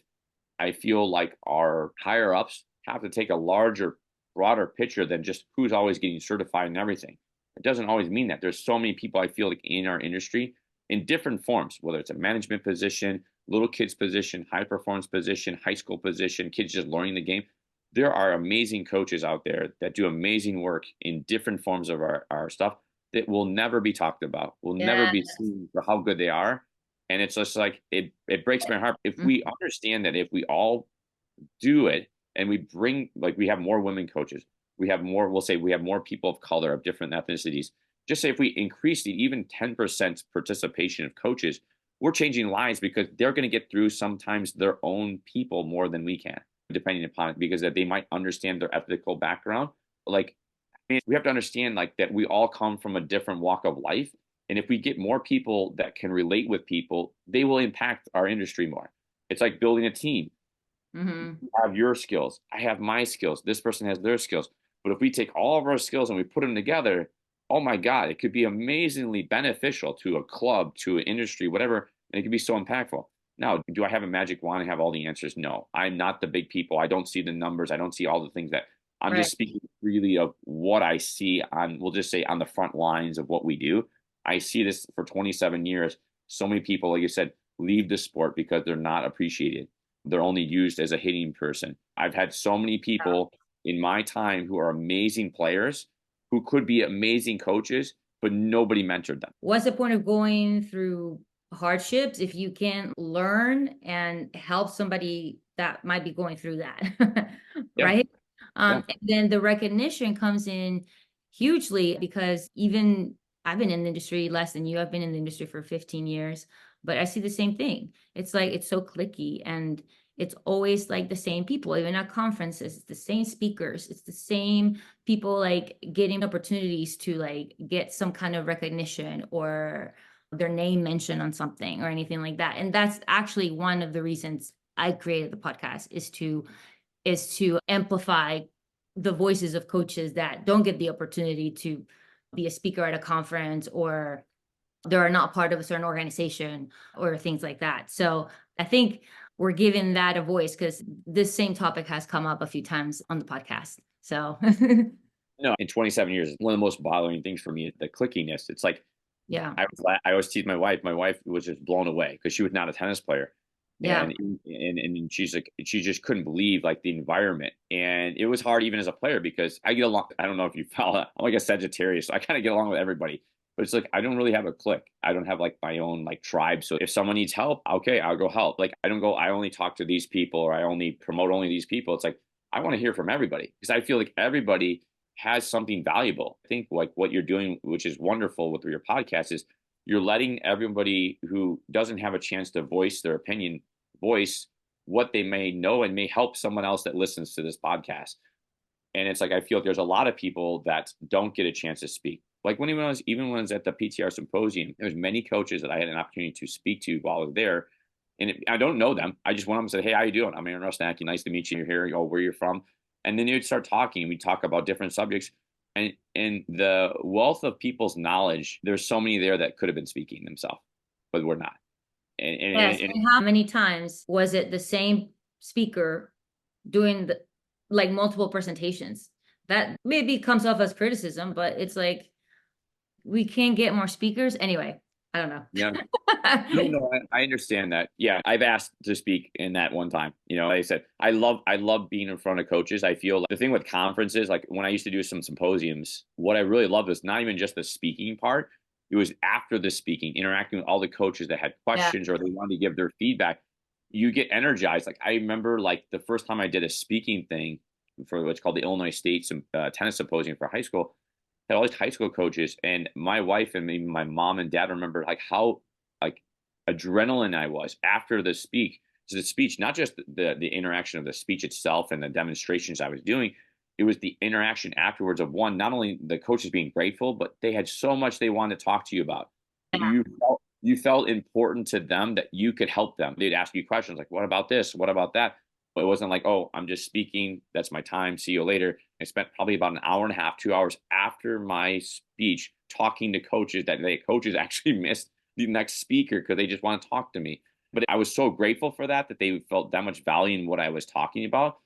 I feel like our higher ups have to take a larger, broader picture than just who's always getting certified and everything. It doesn't always mean that. There's so many people I feel like in our industry in different forms, whether it's a management position, little kids position, high performance position, high school position, kids just learning the game. There are amazing coaches out there that do amazing work in different forms of our stuff that will never be talked about, will never Yeah. be seen for how good they are. And it's just like, it breaks my heart. If we understand that, if we all do it and we bring, like, we have more women coaches, we have more, we'll say we have more people of color, of different ethnicities. Just say if we increase the even 10% participation of coaches, we're changing lives, because they're going to get through sometimes their own people more than we can, depending upon it, because that they might understand their ethical background. Like, I mean, we have to understand like that we all come from a different walk of life. And if we get more people that can relate with people, they will impact our industry more. It's like building a team. Mm-hmm. You have your skills, I have my skills, this person has their skills. But if we take all of our skills and we put them together, oh my God, it could be amazingly beneficial to a club, to an industry, whatever. And it could be so impactful. Now, do I have a magic wand and have all the answers? No, I'm not the big people. I don't see the numbers. I don't see all the things that I'm Right. just speaking freely of what I see on, we'll just say, on the front lines of what we do. I see this for 27 years. So many people, like you said, leave the sport because they're not appreciated. They're only used as a hitting person. I've had so many people in my time who are amazing players, who could be amazing coaches, but nobody mentored them. What's the point of going through hardships if you can learn and help somebody that might be going through that? Yeah, Right? yeah. And then the recognition comes in hugely, because even I've been in the industry less than you. I've been in the industry for 15 years, but I see the same thing. It's like it's so clicky, and it's always like the same people, even at conferences, it's the same speakers, it's the same people like getting opportunities to like get some kind of recognition or their name mentioned on something or anything like that. And that's actually one of the reasons I created the podcast, is to amplify the voices of coaches that don't get the opportunity to be a speaker at a conference, or they're not part of a certain organization or things like that. So I think we're giving that a voice, because this same topic has come up a few times on the podcast. So No, in 27 years, one of the most bothering things for me is the clickiness. It's like, yeah, I always tease my wife. My wife was just blown away because she was not a tennis player. yeah, And she's like, she just couldn't believe like the environment. And it was hard even as a player, because I get along. I don't know if you follow, I'm like a Sagittarius, so I kind of get along with everybody. But it's like, I don't really have a clique. I don't have like my own like tribe. So if someone needs help, okay, I'll go help. Like, I don't go, I only talk to these people, or I only promote only these people. It's like, I want to hear from everybody, because I feel like everybody has something valuable. I think like what you're doing, which is wonderful with your podcast, is you're letting everybody who doesn't have a chance to voice their opinion voice what they may know, and may help someone else that listens to this podcast. And it's like, I feel like there's a lot of people that don't get a chance to speak. Like when I was, even when I was at the PTR symposium, there's many coaches that I had an opportunity to speak to while I was there. And I don't know them. I just went up and said, "Hey, how you doing? I'm Aaron Rusnak. Nice to meet you. You're here. Oh, where you're from?" And then you'd start talking. We talk about different subjects. And the wealth of people's knowledge, there's so many there that could have been speaking themselves, but we're not. yes. And And how many times was it the same speaker doing the like multiple presentations? That maybe comes off as criticism, but it's like we can get more speakers anyway. I don't yeah. No, know. no, I understand that. Yeah, I've asked to speak in that one time. Like I said, I love being in front of coaches. I feel like the thing with conferences, like when I used to do some symposiums, what I really loved was not even just the speaking part. It was after the speaking, interacting with all the coaches that had Yeah. questions or they wanted to give their feedback. You get energized. Like I remember, like the first time I did a speaking thing for what's called the Illinois State Tennis Symposium for high school, had all these high school coaches, and my wife and maybe my mom and dad remember like how like adrenaline I was after the speak. So the speech, not just the interaction of the speech itself and the demonstrations I was doing, it was the interaction afterwards of one, not only the coaches being grateful, but they had so much they wanted to talk to you about. Yeah. You felt you felt important to them that you could help them. They'd ask you questions like, what about this? What about that? But it wasn't like, oh, I'm just speaking. That's my time. See you later. I spent probably about an hour and a half, 2 hours after my speech talking to coaches that the coaches actually missed the next speaker because they just want to talk to me. But I was so grateful for that they felt that much value in what I was talking about.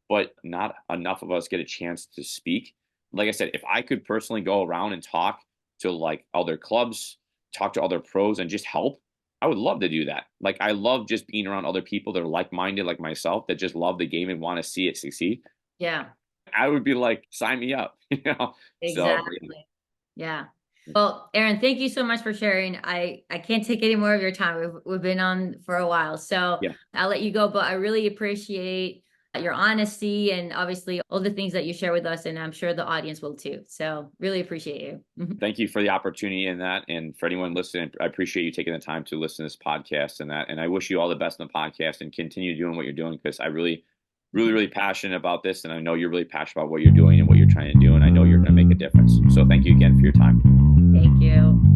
But not enough of us get a chance to speak. Like I said, if I could personally go around and talk to like other clubs, talk to other pros and just help, I would love to do that. Like I love just being around other people that are like-minded like myself that just love the game and want to see it succeed. Yeah, I would be like, sign me up, you know? So exactly. Yeah. Well, Aaron, thank you so much for sharing. I can't take any more of your time. We've been on for a while, so yeah, I'll let you go. But I really appreciate your honesty and obviously all the things that you share with us, and I'm sure the audience will too. So really appreciate you. thank you for the opportunity in that. And for anyone listening, I appreciate you taking the time to listen to this podcast and that. And I wish you all the best in the podcast and continue doing what you're doing because I really passionate about this. And I know you're really passionate about what you're doing and what you're trying to do. And I know you're going to make a difference. So thank you again for your time. Thank you.